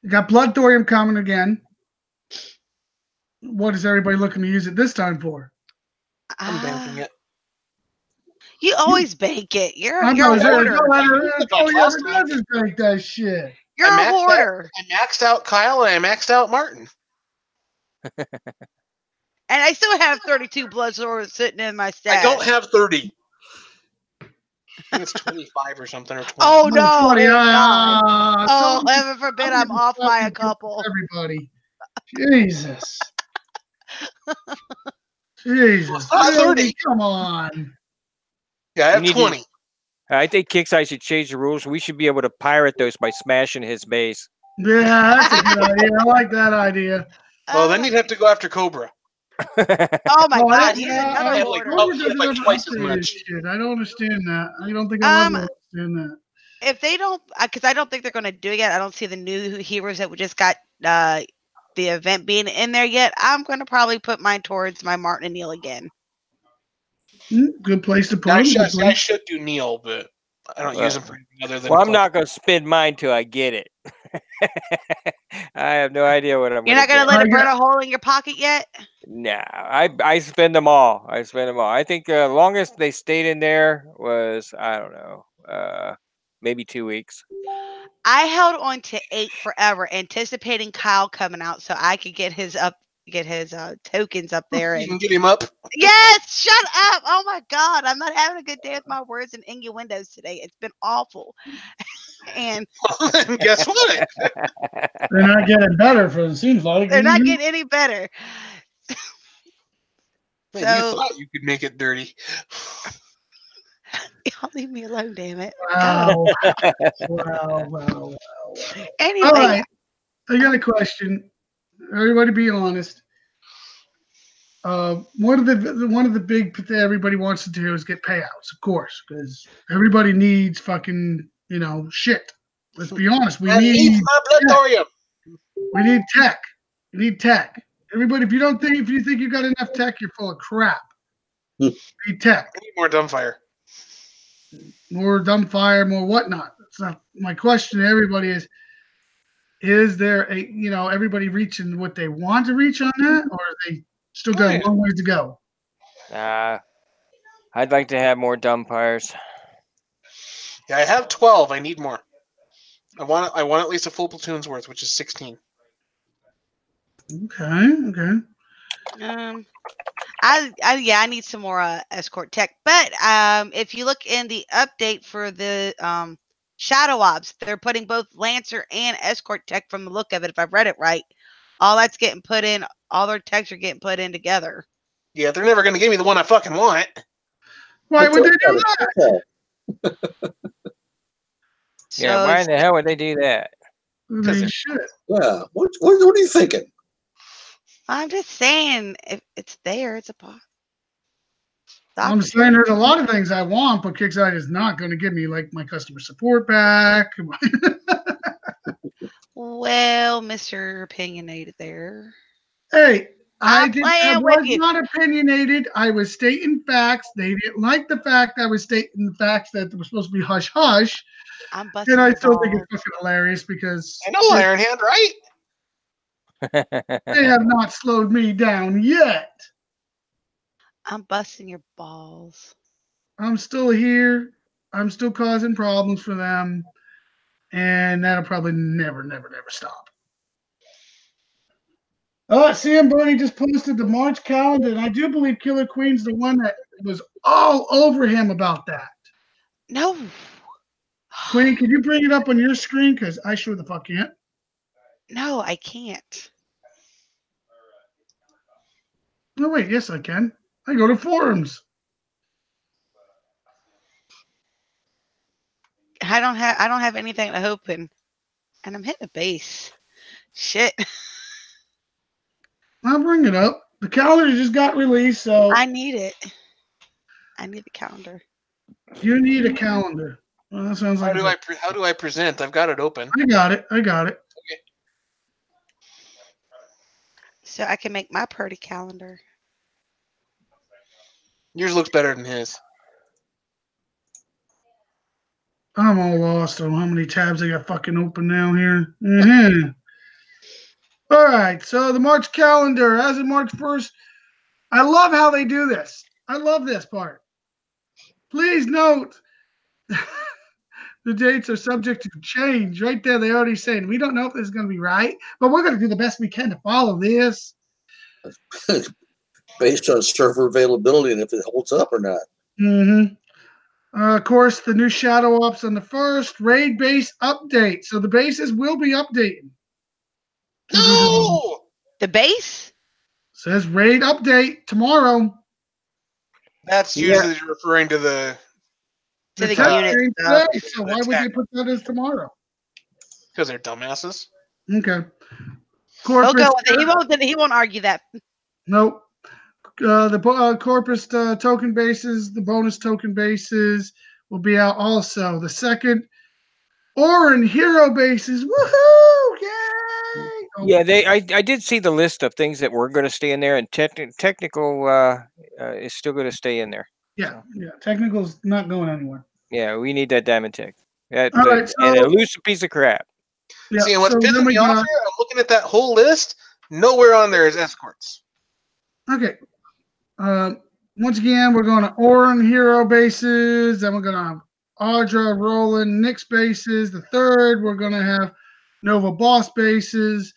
You got Blood Thorium coming again. What is everybody looking to use it this time for? I'm banking it. You always bank it. You're a hoarder. Bank that shit. You're a hoarder. I maxed out Kyle and I maxed out Martin. And I still have 32 blood swords sitting in my stash. I don't have 30. I think it's 25 or something. Or 20. Oh, no. 20, oh, heaven forbid I'm off by a couple. Everybody. Jesus. Jesus. 30. Come on. Yeah, I have 20. I think Kixeye should change the rules. We should be able to pirate those by smashing his base. Yeah, that's a good idea. I like that idea. Well, then you'd have to go after Cobra. Oh my God, he's I have like twice as much. I don't understand that. I don't think I understand that. If they don't, because I don't think they're going to do it yet. I don't see the new heroes that we just got the event being in there yet. I'm going to probably put mine towards my Martin and Neil again. Good place to put I should do Neil, but I don't use him for anything other than. Well, I'm not going to spend mine till I get it. I have no idea what I'm. You're not going to let it burn a hole in your pocket yet? No, I spend them all. I think the longest they stayed in there was, I don't know, maybe 2 weeks. I held on to 8 forever, anticipating Kyle coming out so I could get his tokens up there. You And can get him up. yes, shut up! Oh my God, I'm not having a good day with my words and innuendos today. It's been awful. And Guess what? They're not getting better, for it seems like. they're not Mhm. getting any better. Man, you So thought you could make it dirty. y'all leave me alone, damn it. Wow. Wow. Anyway, All right. I got a question. Everybody be honest. One of the big that everybody wants to do is get payouts, of course, because everybody needs fucking, shit. Let's be honest. We And need needs my bloodthorium. tech. We need tech. Everybody, if you think you got enough tech, you're full of crap. We need tech. I need more dumbfire. More dumbfire, more whatnot. That's not my question to everybody is there everybody reaching what they want to reach on that, or are they still got a long way to go? I'd like to have more dumbfires. Yeah, I have 12. I need more. I want at least a full platoon's worth, which is 16. Okay. I need some more escort tech. But if you look in the update for the Shadow Ops, they're putting both Lancer and escort tech from the look of it, if I've read it right. All that's getting put in, all their techs are getting put in together. Yeah, they're never going to give me the one I fucking want. Why would they do that? Yeah, why in the hell would they do that? They should. Yeah. What are you thinking? I'm just saying, if it's there, it's a pot. I'm saying there's a lot of things I want, but Kickstarter is not going to give me, like my customer support back. Well, Mr. Opinionated there. Hey, I with you. was not opinionated. I was stating facts. They didn't like the fact I was stating the facts that were supposed to be hush hush. I'm busting. And I still think it's fucking hilarious because I know Iron Hand, right? they have not slowed me down yet. I'm busting your balls. I'm still here. I'm still causing problems for them. And that'll probably never stop. CM Bernie just posted the March calendar, and I do believe Killer Queen's the one that was all over him about that. No. Queen, can you bring it up on your screen? Because I sure the fuck can't. No, I can't. No, wait, yes, I can. I go to forums. I don't have anything to open. And I'm hitting a base. Shit. I'll bring it up. The calendar just got released, so I need it. I need the calendar. You need a calendar. Well, that sounds like How do I present? I've got it open. I got it. Okay. So I can make my pretty calendar. Yours looks better than his. I'm all lost on how many tabs I got fucking open now here. Mm-hmm. All right, so the March calendar as of March 1st. I love how they do this. I love this part. Please note the dates are subject to change. Right there, they already saying we don't know if this is going to be right, but we're going to do the best we can to follow this. Based on server availability and if it holds up or not. Mm-hmm. Of course, the new Shadow Ops on the 1st. Raid base update. So the bases will be updating. No! The base? Says raid update tomorrow. That's usually referring to the unit. So why would they put that as tomorrow? Because they're dumbasses. Okay. Corpus, he won't argue that. Nope. The Corpus token bases, the bonus token bases will be out also. The second Orin hero bases. Woohoo! Yay! Yeah, I did see the list of things that were going to stay in there, and technical is still going to stay in there. Yeah, technical's not going anywhere. Yeah, we need that diamond tech. And so, a loose piece of crap. Yeah, see, and what's pissing me off here, I'm looking at that whole list. Nowhere on there is escorts. Okay. Once again, we're going to Orin hero bases. Then we're going to have Audra, Roland, Nyx bases. The third, we're going to have Nova Boss bases.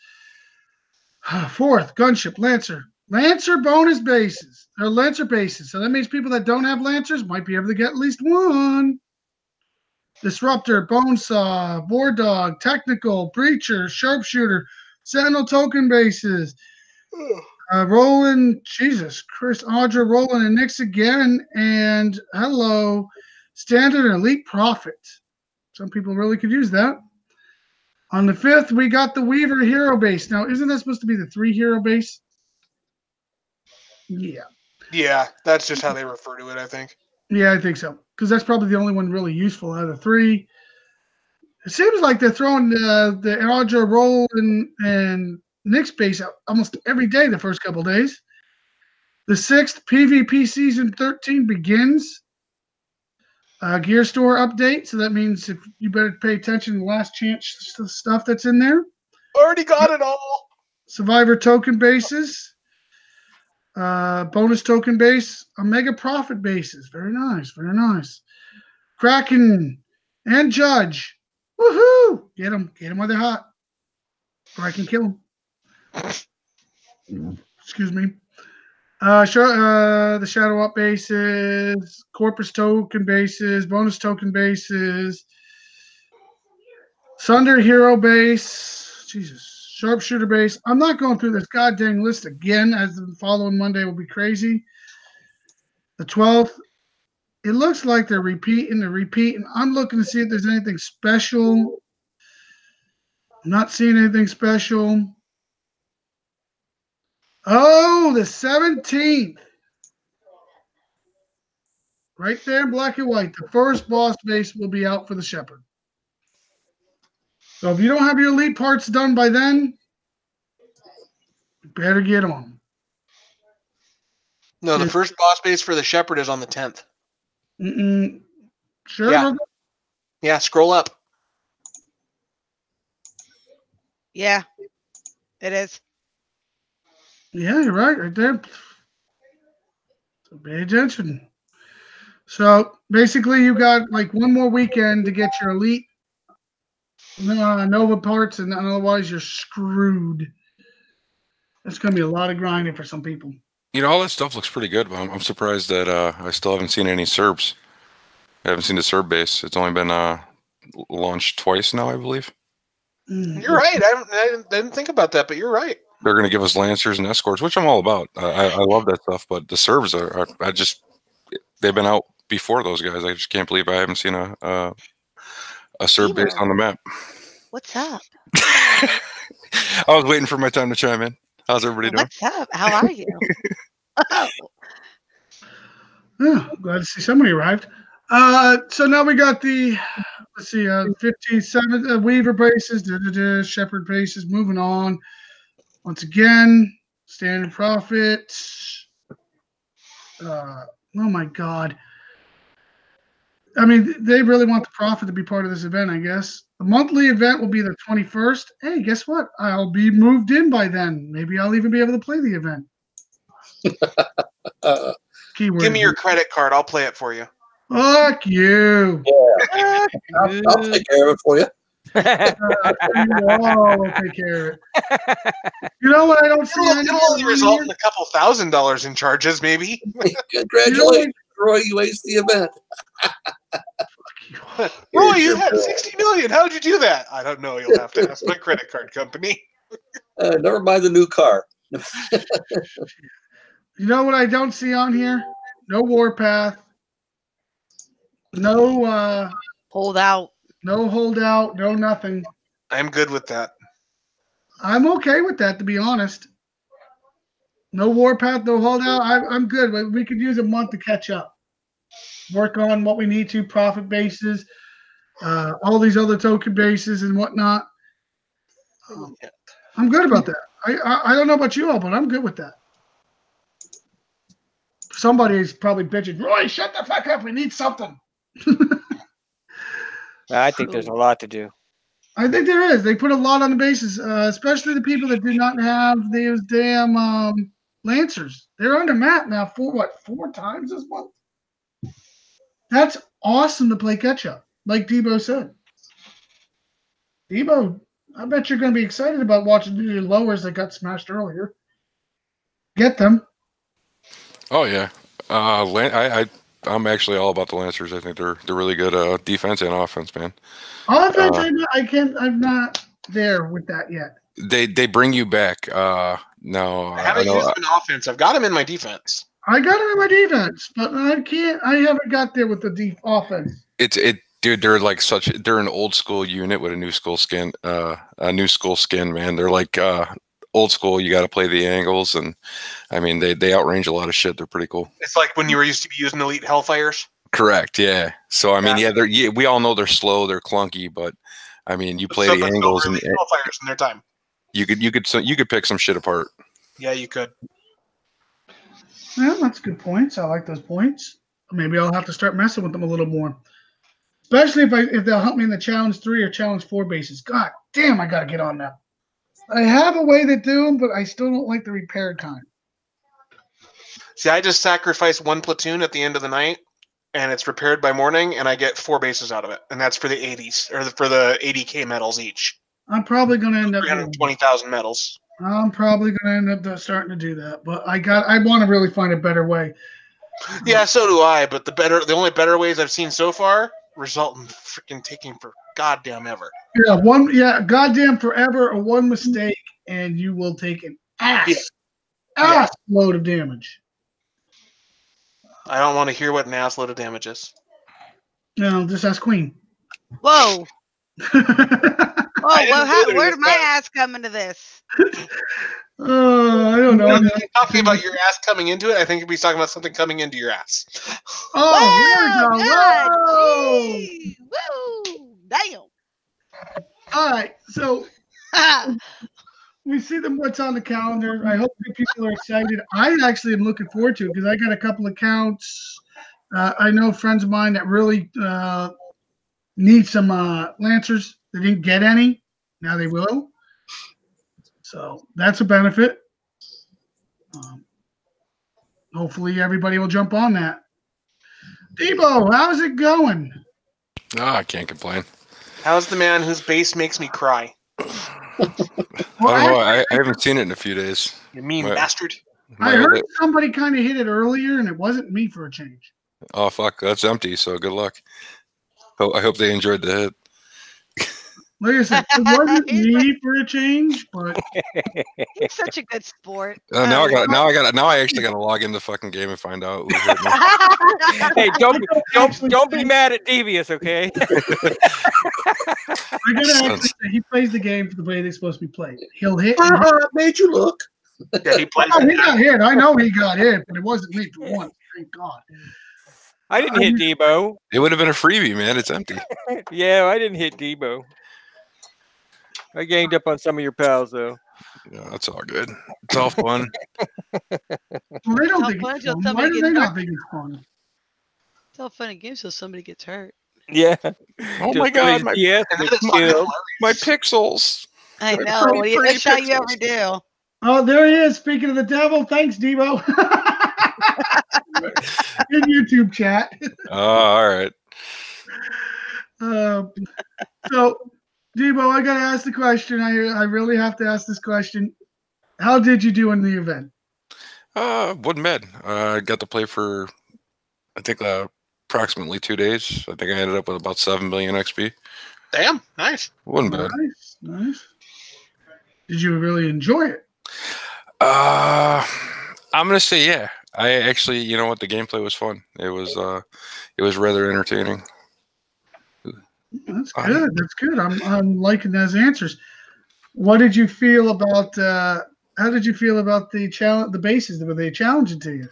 Fourth, Gunship, Lancer. Lancer bonus bases. They're Lancer bases. So that means people that don't have Lancers might be able to get at least one. Disruptor, Bonesaw, War Dog, Technical, Breacher, Sharpshooter, Sentinel token bases. Roland, Jesus, Chris, Audra, Roland, and Nyx again. And hello, Standard and Elite Profit. Some people really could use that. On the 5th, we got the Weaver Hero base. Now, isn't that supposed to be the 3 hero base? Yeah. Yeah, that's just how they refer to it, I think. Yeah, I think so. Because that's probably the only one really useful out of the 3. It seems like they're throwing the Audra, Roland, and Nyx base out almost every day the first couple days. The 6th, PvP Season 13 begins. Gear Store update. So that means if you better pay attention to the last chance stuff that's in there. Already got it all. Survivor token bases. Bonus token base. Omega Profit bases. Very nice. Very nice. Kraken and Judge. Woohoo! Get them. Get them while they're hot. Or I can kill them. Excuse me. The Shadow Up bases, Corpus token bases, bonus token bases, Sunder Hero base, Jesus, Sharpshooter base. I'm not going through this goddamn list again, as the following Monday will be crazy. The 12th, it looks like they're repeating. I'm looking to see if there's anything special. I'm not seeing anything special. Oh, the 17th. Right there in black and white. The first boss base will be out for the Shepherd. So if you don't have your elite parts done by then, you better get on. No, the first boss base for the Shepherd is on the 10th. Sure. Yeah. Yeah, scroll up. Yeah, it is. Yeah, you're right there. So pay attention. So basically, you got like one more weekend to get your elite Nova parts, and otherwise you're screwed. It's going to be a lot of grinding for some people. You know, all that stuff looks pretty good, but I'm surprised that I still haven't seen any Serbs. I haven't seen the Serb base. It's only been launched twice now, I believe. You're right. I didn't think about that, but you're right. They're going to give us Lancers and Escorts, which I'm all about. I love that stuff, but the Serbs they've been out before those guys. I just can't believe I haven't seen a Serb base on the map. What's up? I was waiting for my time to chime in. How's everybody doing? What's up? How are you? Yeah, glad to see somebody arrived. So now we got the, 15, 7 Weaver bases, Shepherd bases, moving on. Once again, Standard Profit. Oh my God. I mean, they really want the Profit to be part of this event, I guess. The monthly event will be the 21st. Hey, guess what? I'll be moved in by then. Maybe I'll even be able to play the event. Give me your credit card. I'll play it for you. Fuck you. Yeah. I'll take care of it for you. I'll take care of it. You know what? I don't see It'll only result in a couple $1,000s in charges, maybe. Congratulations, Roy. You aced the event. Roy, you had 60 million. How'd you do that? I don't know. You'll have to ask my credit card company. Never mind the new car. You know what I don't see on here? No Warpath. No Holdout. No holdout. No nothing. I'm good with that. I'm okay with that, to be honest. No Warpath, no holdout. I'm good. We could use a month to catch up. Work on what we need to, profit bases, all these other token bases and whatnot. I'm good about that. I don't know about you all, but I'm good with that. Somebody's probably bitching, Roy, shut the fuck up. We need something. I think there's a lot to do. I think there is. They put a lot on the bases, especially the people that do not have those damn Lancers. They're on the map now for 4 times this month? That's awesome to play catch up, like Debo said. Debo, I bet you're going to be excited about watching the lowers that got smashed earlier. Get them. Oh yeah, I'm actually all about the Lancers. I think they're really good defense and offense, man. Offense, I'm not there with that yet. They bring you back. No, I haven't used them in offense. I've got them in my defense. I got them in my defense, but I haven't got there with the offense. Dude, they're an old school unit with a new school skin. Man. They're like old school. You got to play the angles, and I mean they outrange a lot of shit. They're pretty cool. It's like when you were used to be using Elite Hellfires. Correct. Yeah. So I mean, we all know they're slow, they're clunky, but I mean, you play the angles and Hellfires in their time. You could pick some shit apart. Yeah, you could. Well, that's good points. I like those points. Maybe I'll have to start messing with them a little more. Especially if they'll help me in the challenge 3 or challenge 4 bases. God damn, I gotta get on that. I have a way to do them, but I still don't like the repair time. See, I just sacrifice one platoon at the end of the night, and it's repaired by morning, and I get 4 bases out of it, and that's for the 80s or for the 80K medals each. I'm probably gonna end up 320,000 medals. I'm probably gonna end up starting to do that, but I want to really find a better way. Yeah, so do I. But the only better ways I've seen so far result in freaking taking for goddamn ever. Yeah, goddamn forever or one mistake, and you will take an ass load of damage. I don't want to hear what an ass load of damage is. No, just ask Queen. Whoa. Where did my ass come into this? I don't know. Talking about your ass coming into it, I think he's talking about something coming into your ass. Oh, here we go. Woo! Damn. All right, so we see what's on the calendar. I hope people are excited. I actually am looking forward to it because I got a couple accounts. I know friends of mine that really need some Lancers. They didn't get any. Now they will. So that's a benefit. Hopefully everybody will jump on that. Debo, how's it going? I can't complain. How's the man whose base makes me cry? I don't know. I haven't seen it in a few days. You mean bastard. I heard somebody kind of hit it earlier, and it wasn't me for a change. Oh, fuck. That's empty, so good luck. I hope they enjoyed the hit. Like I said, it wasn't me for a change, but he's such a good sport. Now I actually got to log into the fucking game and find out who hit me. Hey, don't be mad at Devious, okay? I gotta actually say, he plays the game for the way they're supposed to be played. He'll hit. Made you look. Yeah, he played. He got hit. I know he got hit, but it wasn't me for once. Thank God. I didn't hit Debo. It would have been a freebie, man. It's empty. Yeah, I didn't hit Debo. I ganged up on some of your pals, though. Yeah, that's all good. It's all fun. Well, they don't think it's fun. Why do they not think it's fun? It's all fun and games until somebody gets hurt. Yeah. Oh my God, my pixels. I know. That's how you ever do. Oh, there he is. Speaking of the devil, thanks, Debo. In YouTube chat. Oh, all right. So, Debo, I got to ask the question. I really have to ask this question. How did you do in the event? Wasn't bad. I got to play for, I think, approximately 2 days. I think I ended up with about 7 million XP. Damn, nice. Wasn't bad. Nice. Did you really enjoy it? I'm gonna say yeah. I actually, you know what, the gameplay was fun. It was rather entertaining. That's good. That's good. I'm liking those answers. What did you feel about? How did you feel about the challenge? The bases, were they challenging to you?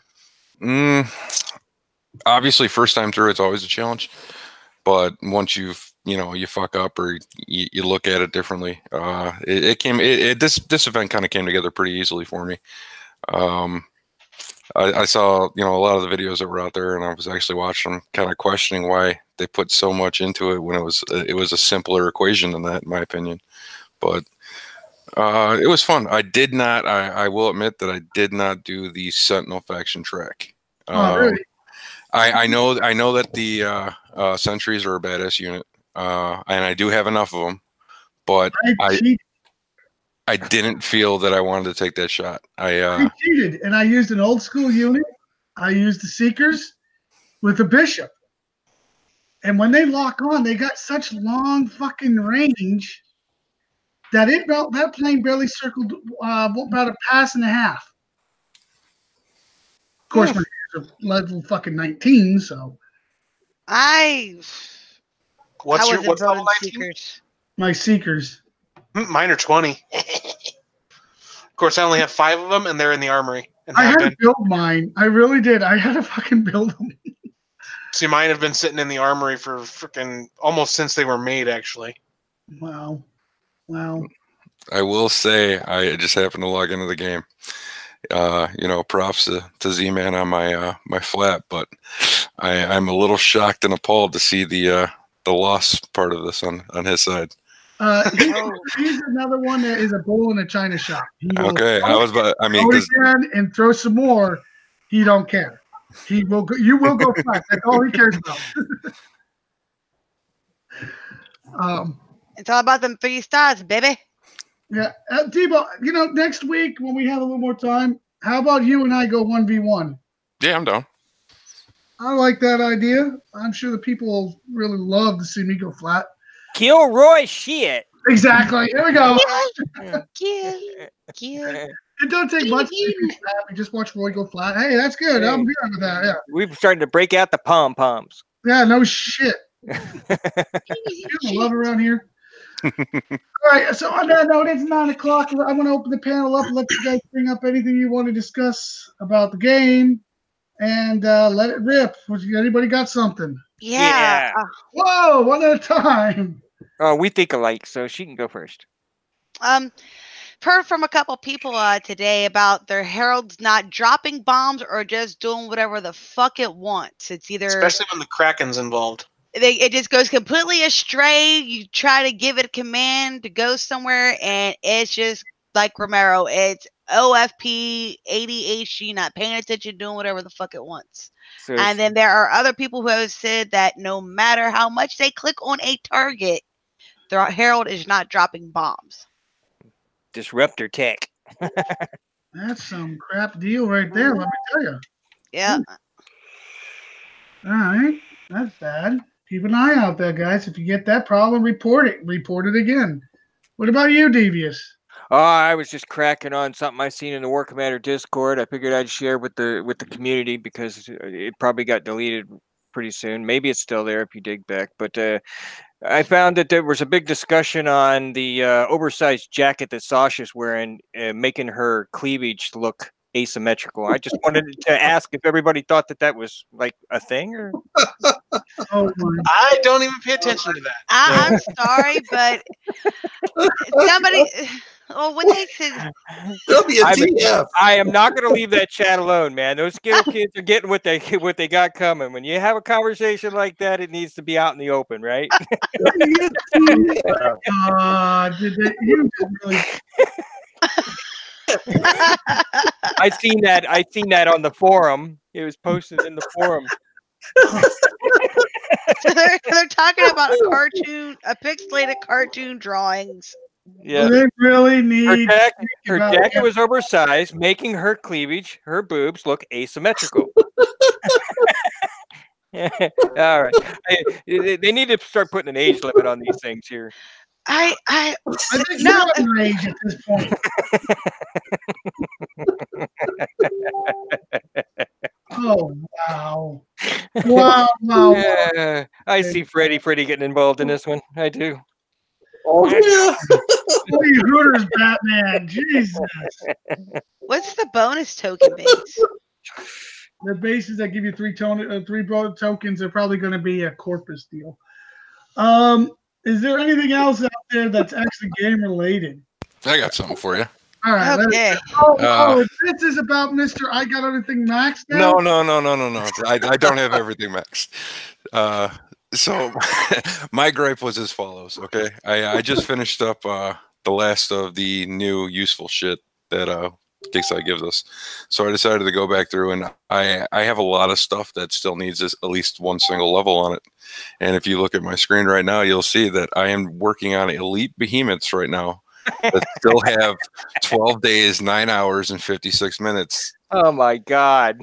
Obviously, first time through, it's always a challenge. But once you fuck up or you look at it differently, this event kind of came together pretty easily for me. I saw, a lot of the videos that were out there, and I was actually watching them, kind of questioning why they put so much into it when it was a simpler equation than that, in my opinion. But it was fun. I will admit that I did not do the Sentinel faction track. Really? I know that the sentries are a badass unit, and I do have enough of them, but I didn't feel that I wanted to take that shot. I cheated, and I used an old school unit. I used the Seekers with the Bishop. And when they lock on, they got such long fucking range that that plane barely circled about a pass and a half. Of course, my are level fucking 19, so. What's level 19? Seekers. My Seekers. Mine are 20. Of course, I only have 5 of them, and they're in the armory. I had to build mine. I really did. I had to fucking build them. See, mine have been sitting in the armory for freaking almost since they were made, actually. Wow. I will say, I just happened to log into the game. Props to Z-Man on my flat, but I'm a little shocked and appalled to see the loss part of this on his side. He's another one that is a bull in a china shop. Okay, and throw some more. He don't care. He will go. You will go flat. That's all he cares about. It's all about them 3 stars, baby. Yeah, Debo. Next week when we have a little more time, how about you and I go 1v1? Yeah, I'm down. I like that idea. I'm sure the people will really love to see me go flat. Kill Roy shit. Exactly. Here we go. Kill. It don't take much to go flat. We just watch Roy go flat. Hey, that's good. I'm good with that. Yeah. We've started to break out the pom-poms. Yeah, no shit. You love around here. All right, so on that note, it's 9 o'clock. I want to open the panel up and let you guys bring up anything you want to discuss about the game and let it rip. Anybody got something? Yeah. Whoa, one at a time. Oh, we think alike, so she can go first. Heard from a couple people today about their heralds not dropping bombs or just doing whatever the fuck it wants. It's either, especially when the Kraken's involved. It just goes completely astray. You try to give it a command to go somewhere, and it's just like Romero. It's OFP, ADHD, not paying attention, doing whatever the fuck it wants. So, and then there are other people who have said that no matter how much they click on a target, their herald is not dropping bombs. Disruptor tech. That's some crap deal right there, let me tell you. Yeah. All right. That's bad. Keep an eye out there, guys. If you get that problem, report it. Report it again. What about you, Devious? Oh, I was just cracking on something I seen in the War Commander Discord. I figured I'd share with the community because it probably got deleted pretty soon. Maybe it's still there if you dig back. But I found that there was a big discussion on the oversized jacket that Sasha's wearing, making her cleavage look asymmetrical. I just wanted to ask if everybody thought that was like a thing, or I don't even pay attention to that. I'm sorry, but somebody. Well, when they said WTF, I am not going to leave that chat alone, man. Those Skittle kids are getting what they got coming. When you have a conversation like that, it needs to be out in the open, right? You really. I seen that on the forum. It was posted in the forum. So they're talking about a pixelated cartoon drawings. Yeah, they really need her jacket was oversized, making her cleavage, her boobs look asymmetrical. All right, they need to start putting an age limit on these things here. I think no age at this point. Oh wow! Wow! I see Freddy getting involved in this one. I do. Oh yeah! Holy Hooters, Batman! Jesus! What's the bonus token base? The bases that give you three tokens are probably going to be a Corpus deal. Is there anything else out there that's actually game related? I got something for you. All right. Okay. This is about Mr. I got everything maxed now? No. I don't have everything maxed. So my gripe was as follows. Okay, I just finished up the last of the new useful shit that KIXEYE gives us. So I decided to go back through, and I have a lot of stuff that still needs at least one single level on it. And if you look at my screen right now, you'll see that I am working on elite behemoths right now that still have 12 days, 9 hours, and 56 minutes. Oh my God.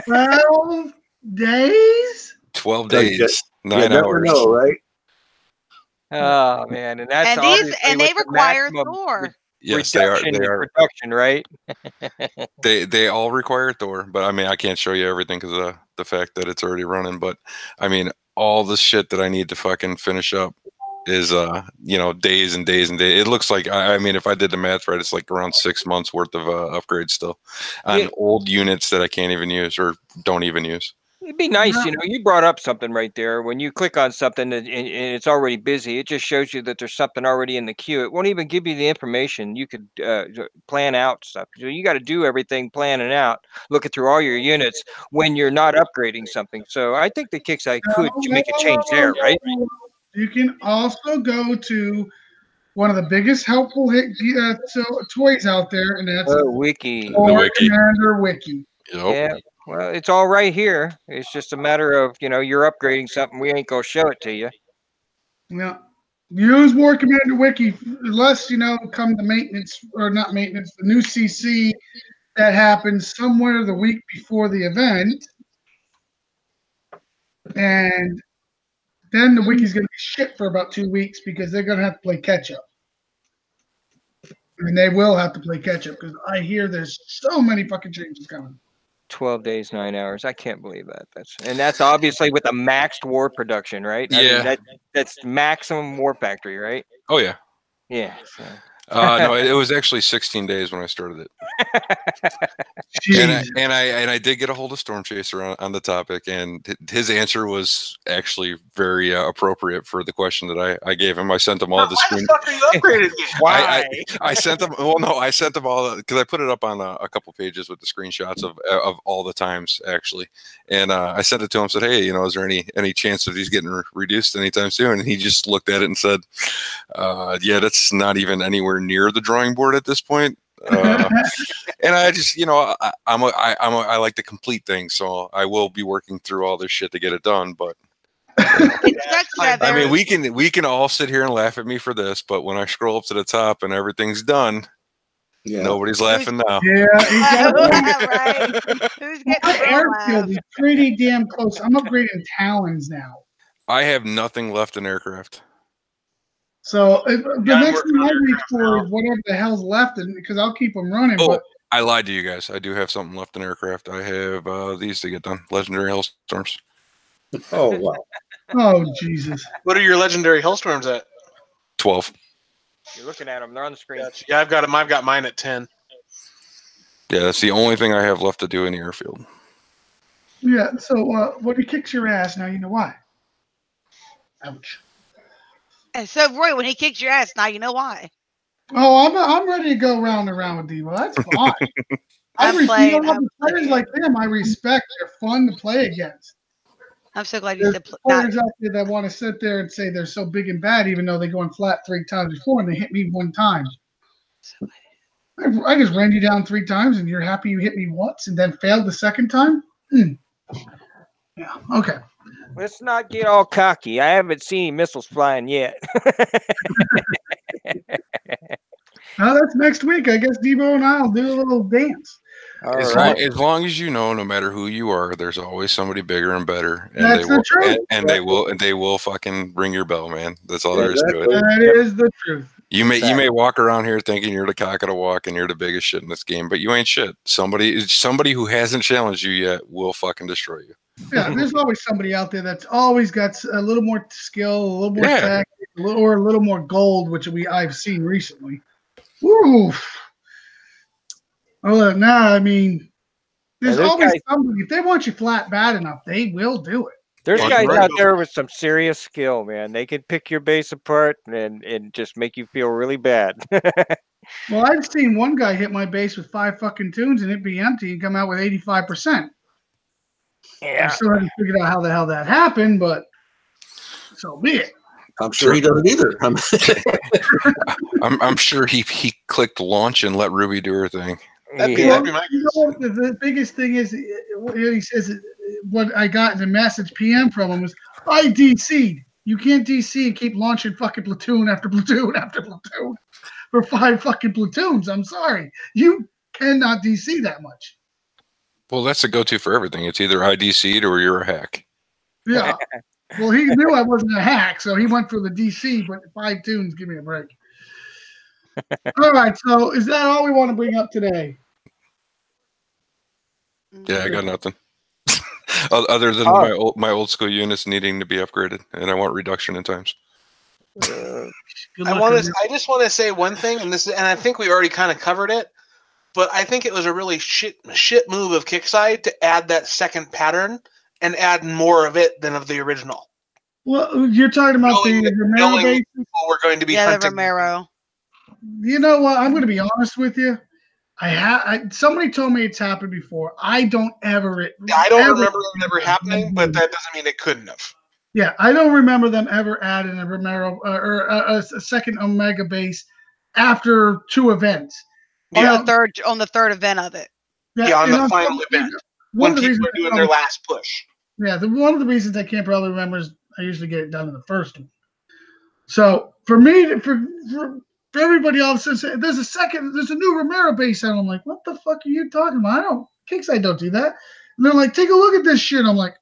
12 days? 12 days, You 9 never hours. know, right? Oh man, and that's And these obviously and with they the require maximum Thor. Yes, they are. reduction They in are. production, right? They all require Thor, but I mean, I can't show you everything because of the fact that it's already running. But I mean, all the shit that I need to fucking finish up is days and days and days. It looks like I mean, if I did the math right, it's like around 6 months worth of upgrades still on Yeah. old units that I can't even use or don't even use. It'd be nice, No. you know, you brought up something right there. When you click on something and it's already busy, it just shows you that there's something already in the queue. It won't even give you the information. You could plan out stuff. So you got to do everything planning out, looking through all your units when you're not upgrading something. So I think the KIXEYE could make a change there, right? You can also go to one of the biggest helpful toys out there, and that's Wiki. Thor Wiki. Commander Wiki. Yep. Yeah. Well, it's all right here. It's just a matter of, you're upgrading something. We ain't going to show it to you. Yeah. Use War Commander Wiki, unless, come the maintenance, or not maintenance, the new CC that happens somewhere the week before the event. And then the wiki's going to be shit for about 2 weeks because they're going to have to play catch up. And they will have to play catch up because I hear there's so many fucking changes coming. 12 days, 9 hours. I can't believe that. That's obviously with a maxed war production, right? I Yeah. mean, that's maximum war factory, right? Oh yeah. Yeah. So. No, it was actually 16 days when I started it. Jeez. And I did get a hold of Storm Chaser on the topic, and his answer was actually very appropriate for the question that I gave him. I sent him all the screen. Why the fuck are you upgraded me? Why? I sent them. Well, no, I sent them all because I put it up on a couple pages with the screenshots of all the times actually, and I sent it to him. Said, hey, is there any chance of these getting reduced anytime soon? And he just looked at it and said, yeah, that's not even anywhere near the drawing board at this point. And I just, I like to complete things, so I will be working through all this shit to get it done. But It sucks that I mean, there- we can all sit here and laugh at me for this, but when I scroll up to the top and everything's done, Yeah. nobody's laughing now. Yeah, right. Who's getting my the airfield laugh? is pretty damn close. I'm upgrading Talons now. I have nothing left in aircraft. So the Yeah, I'm next thing working I on reach aircraft for now. is whatever the hell's left, because I'll keep them running. Oh, But I lied to you guys. I do have something left in aircraft. I have these to get done. Legendary Hellstorms. Oh wow. oh Jesus, What are your legendary Hellstorms at? 12. You're looking at them. They're on the screen. Yeah, I've got them. I've got mine at 10. Yeah, that's the only thing I have left to do in the airfield. yeah. So when he kicks your ass, now you know why. Ouch. And so, Roy, when he kicks your ass, now you know why. Oh, I'm ready to go round and round with Devo. That's fine. I'm playing- the players like them, I respect. They're fun to play against. I'm so glad you There's said not. players out there that want to sit there and say they're so big and bad, even though they go in flat 3 times before and they hit me 1 time. I just ran you down 3 times and you're happy you hit me once and then failed the second time? Yeah, okay. Let's not get all cocky. I haven't seen missiles flying yet. Now that's next week. I guess Devo and I'll do a little dance. All As right. long as you know, no matter who you are, there's always somebody bigger and better, and That's they will, the truth. and they will fucking ring your bell, man. That's all Yeah, there is to it. exactly. That is the truth. You may walk around here thinking you're the cock of the walk and you're the biggest shit in this game, but you ain't shit. Somebody who hasn't challenged you yet will fucking destroy you. Yeah, there's always somebody out there that's always got a little more skill, a little more Yeah. tactic, or a little more gold, which I've seen recently. Oof. Oh, nah, I mean, there's Yeah, those always guys- somebody. If they want you flat bad enough, they will do it. There's Yeah, guys you're out right. there with some serious skill, man. They can pick your base apart and just make you feel really bad. Well, I've seen one guy hit my base with 5 fucking tunes and it be empty and come out with 85%. I Yeah. still haven't figured out how the hell that happened, but so be it. I'm sure he doesn't either. I'm sure he clicked launch and let Ruby do her thing. That'd be Well, my you know what the biggest thing is? What he says, what I got in the message PM from him was, I DC'd. You can't DC and keep launching fucking platoon after platoon after platoon for 5 fucking platoons. I'm sorry. You cannot DC that much. Well, that's the go-to for everything. It's either IDC'd or you're a hack. Yeah. Well, he knew I wasn't a hack, so he went for the DC, but 5 tunes, give me a break. All right, so is that all we want to bring up today? Yeah, I got nothing. Other than my old school units needing to be upgraded, and I want reduction in times. Good I luck on I just want to say one thing, and I think we already kind of covered it, but I think it was a really shit move of Kickside to add that second pattern and add more of it than of the original. Well, you're talking about the Romero bases? We're going to be the hunting. Romero. You know what? I'm going to be honest with you. Somebody told me it's happened before. I don't remember it ever happening, but that doesn't mean it couldn't have. Yeah, I don't remember them ever adding a Romero or a second Omega base after 2 events. On the third event of it. Yeah, on the final event when people are doing their last push. Yeah, one of the reasons I can't probably remember is I usually get it done in the first one. So for me, for everybody else, there's a new Romero base out. I'm like, what the fuck are you talking about? Kickside don't do that. And they're like, take a look at this shit. I'm like,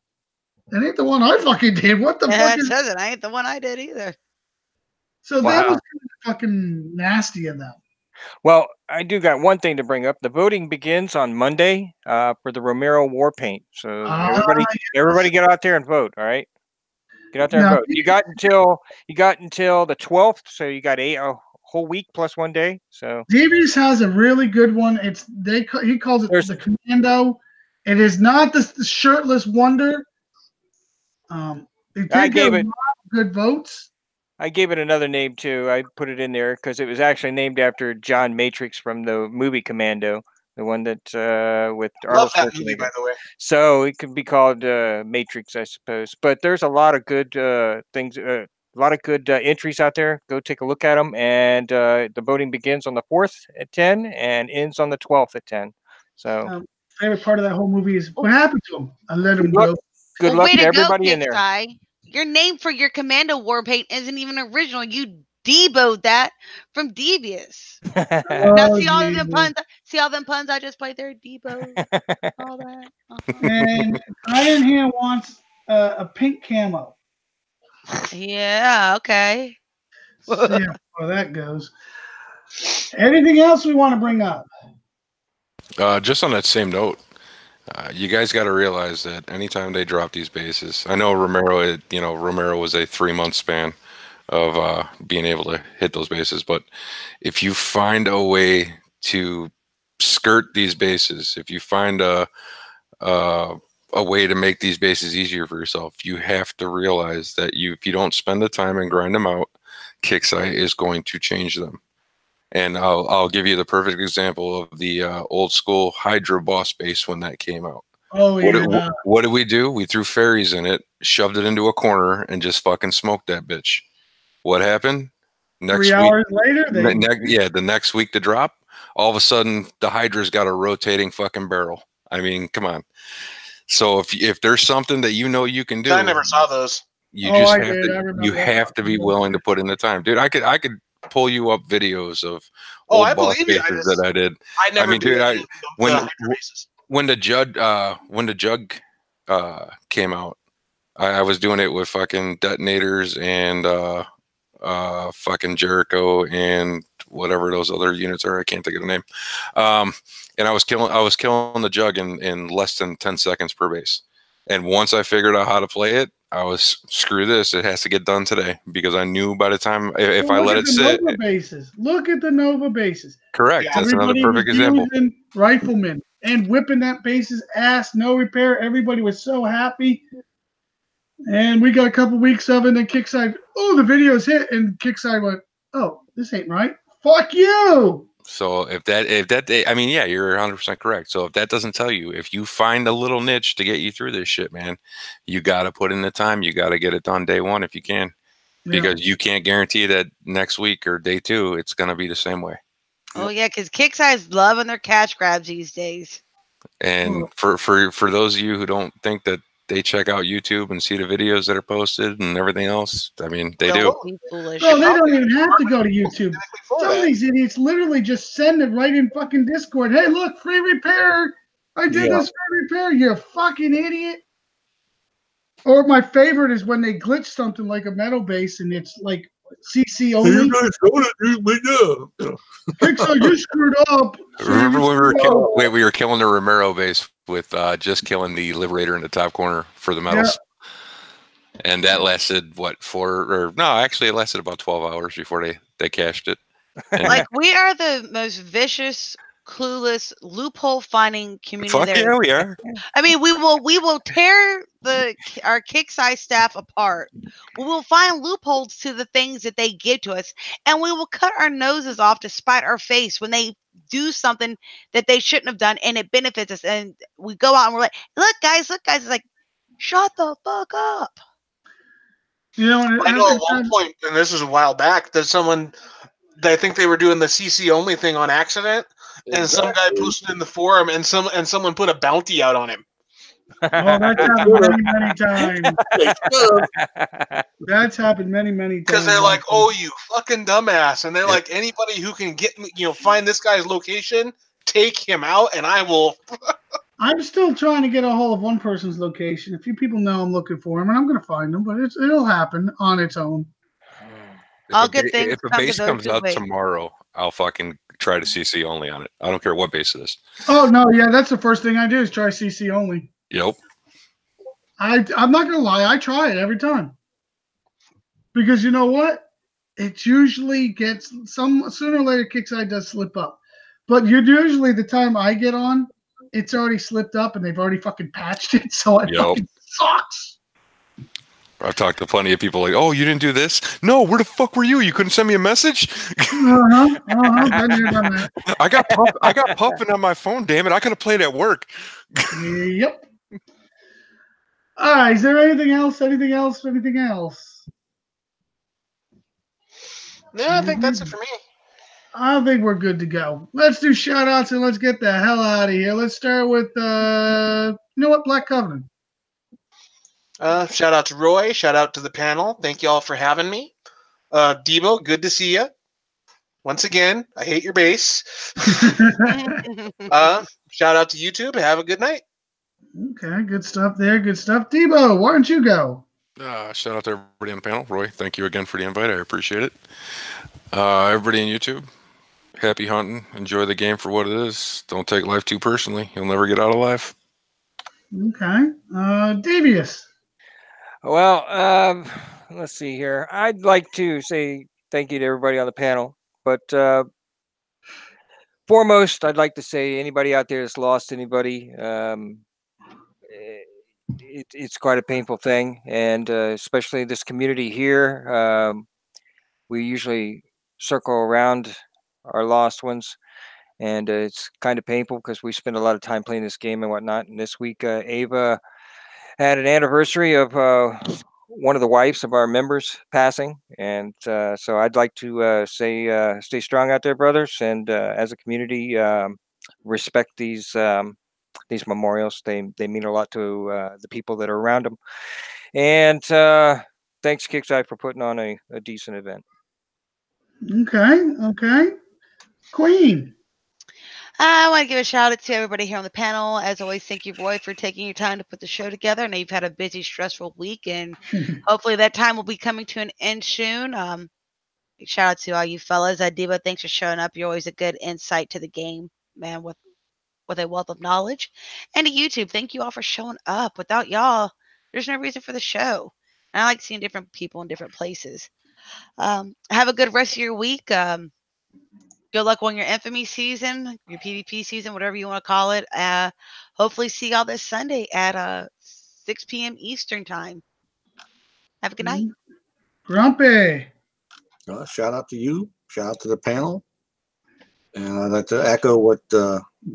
that ain't the one I fucking did. What the fuck? It says it. I ain't the one I did either. So that was fucking nasty of them. Well, I do got one thing to bring up. The voting begins on Monday for the Romero War Paint. So everybody get out there and vote. All right, get out there and vote. You got until the 12th, so you got a whole week plus 1 day. So Davies has a really good one. He calls it the Commando. It is not the shirtless wonder. I gave it good votes. I gave it another name too. I put it in there because it was actually named after John Matrix from the movie Commando, the one that with Arnold Love that movie, by the way. So it could be called Matrix, I suppose. But there's a lot of good things, a lot of good entries out there. Go take a look at them. And the voting begins on the 4th at 10 and ends on the 12th at 10. So favorite part of that whole movie is what happened to him. I let him go. Good luck to everybody in there. Your name for your Commando War Paint isn't even original. You deboed that from Devious. Now see all them puns. See all them puns I just played there. Debo, all that. And Iron Hand wants a pink camo. Yeah. Okay. So, yeah, well, that goes. Anything else we want to bring up? Just on that same note. You guys got to realize that anytime they drop these bases, I know Romero was a 3-month span of being able to hit those bases, but if you find a way to skirt these bases, if you find a way to make these bases easier for yourself, you have to realize that if you don't spend the time and grind them out, Kicksite is going to change them. And I'll give you the perfect example of the old school Hydra boss base when that came out. Oh, yeah. What did we do? We threw fairies in it, shoved it into a corner, and just fucking smoked that bitch. What happened? 3 hours later? The next week to drop, all of a sudden, the Hydra's got a rotating fucking barrel. I mean, come on. So if there's something that you know you can do. I never saw those. You have to be willing to put in the time. Dude, I could pull you up videos of old boss bases that I did. When the Jug came out, I was doing it with fucking detonators and fucking Jericho and whatever those other units are. I can't think of the name. And I was killing the Jug in less than 10 seconds per base. And once I figured out how to play it, I was screw this. It has to get done today because I knew by the time if I let it sit. Look at the Nova bases. Correct. Yeah, that's another perfect example. Riflemen and whipping that base's ass, no repair. Everybody was so happy. And we got a couple weeks of it, and then Kickside, the video's hit, and Kickside went, oh, this ain't right. Fuck you. So if that, I mean, yeah, you're 100% correct. So if that doesn't tell you, if you find a little niche to get you through this shit, man, you got to put in the time. You got to get it done day one if you can, because you can't guarantee that next week or day 2, it's going to be the same way. Oh yeah, because Kicksai's loving their cash grabs these days. And for those of you who don't think that they check out YouTube and see the videos that are posted and everything else, I mean, they do. Don't be foolish. No, they don't even have to go to YouTube. For Some of that. these idiots literally just send it right in fucking Discord. Hey, look, free repair. I did Yeah. this free repair. You fucking idiot. Or my favorite is when they glitch something like a metal base and it's like CC only. Kickstarter, you screwed up. Remember when we were killing the Romero base with just killing the Liberator in the top corner for the medals? And that lasted, what, it lasted about 12 hours before they cashed it. And Like, we are the most vicious, clueless, loophole finding community fuck there. yeah, we are. I mean, we will tear our Kicksai staff apart. We will find loopholes to the things that they give to us, and we will cut our noses off to spite our face when they do something that they shouldn't have done, and it benefits us. And we go out and we're like, look, guys. It's like, shut the fuck up. You know, I know at one point, and this was a while back, that I think they were doing the CC only thing on accident, and some guy posted in the forum, and someone put a bounty out on him. Oh, that's happened many times. That's happened many times. Because they're like, "Oh, you fucking dumbass," and they're like, "Anybody who can get me, find this guy's location, take him out, and I will." I'm still trying to get a hold of one person's location. A few people know I'm looking for him, and I'm going to find him, but it'll happen on its own. All good things If a come to base those comes who out wait. tomorrow, I'll fucking try to CC only on it. I don't care what base it is. Oh, no, yeah, that's the first thing I do is try CC only. Yep. I'm not going to lie. I try it every time. Because you know what? It usually gets sooner or later Kickside does slip up. But usually the time I get on, it's already slipped up and they've already fucking patched it. So it fucking sucks. I've talked to plenty of people like, oh, you didn't do this? No, where the fuck were you? You couldn't send me a message? Been there, done that. I got puffing on my phone, damn it. I could have played at work. Yep. All right. Is there anything else? Anything else? No, I think that's it for me. I think we're good to go. Let's do shout outs and let's get the hell out of here. Let's start with, Black Covenant. Shout out to Roy. Shout out to the panel. Thank you all for having me. Debo, good to see you. Once again, I hate your base. Shout out to YouTube. Have a good night. Okay, good stuff there. Good stuff. Debo, why don't you go? Shout out to everybody on the panel. Roy, thank you again for the invite. I appreciate it. Everybody on YouTube, happy hunting. Enjoy the game for what it is. Don't take life too personally. You'll never get out alive. Okay. Devious. Well, let's see here. I'd like to say thank you to everybody on the panel, but foremost, I'd like to say anybody out there that's lost anybody, it's quite a painful thing, and especially this community here. We usually circle around our lost ones, and it's kind of painful because we spend a lot of time playing this game and whatnot. And this week, Ava had an anniversary of one of the wives of our members passing, and so I'd like to say stay strong out there, brothers, and as a community, respect these memorials. They mean a lot to the people that are around them, and thanks Kicksai for putting on a decent event. Okay. Queen. I want to give a shout out to everybody here on the panel. As always, thank you, Roy, for taking your time to put the show together. I know you've had a busy, stressful week, and hopefully that time will be coming to an end soon. Shout out to all you fellas. Debo, thanks for showing up. You're always a good insight to the game, man, with a wealth of knowledge. And to YouTube, thank you all for showing up. Without y'all, there's no reason for the show. And I like seeing different people in different places. Have a good rest of your week. Good luck on your infamy season, your PvP season, whatever you want to call it. Hopefully see y'all this Sunday at 6 p.m. Eastern time. Have a good night. Grumpy. Shout out to you. Shout out to the panel. And I'd like to echo what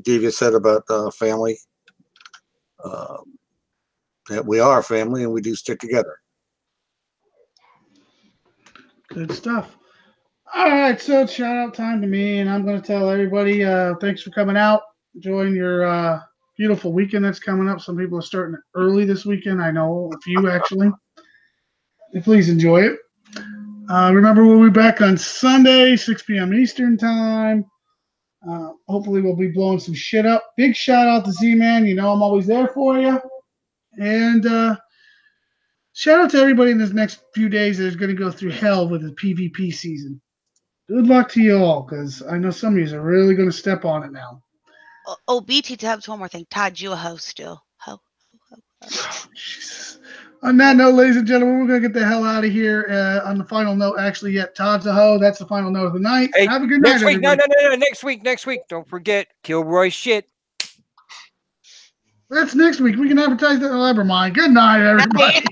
Devious said about family. That we are a family and we do stick together. Good stuff. All right, so it's shout out time to me, and I'm going to tell everybody thanks for coming out, enjoying your beautiful weekend that's coming up. Some people are starting early this weekend. I know a few actually. Please enjoy it. Remember, we'll be back on Sunday, 6 p.m. Eastern time. Hopefully, we'll be blowing some shit up. Big shout out to Z-Man. You know I'm always there for you. And shout out to everybody in this next few days that is going to go through hell with the PvP season. Good luck to you all, because I know some of you are really going to step on it now. Oh, BT Dubs, one more thing. Todd, you a hoe still. Ho. Oh, Jesus. On that note, ladies and gentlemen, we're going to get the hell out of here. On the final note, actually, Todd's a hoe. That's the final note of the night. Hey, have a good night, week. everybody. No. Next week. Don't forget, Kilroy shit. That's next week. We can advertise that. Never mind. Good night, everybody.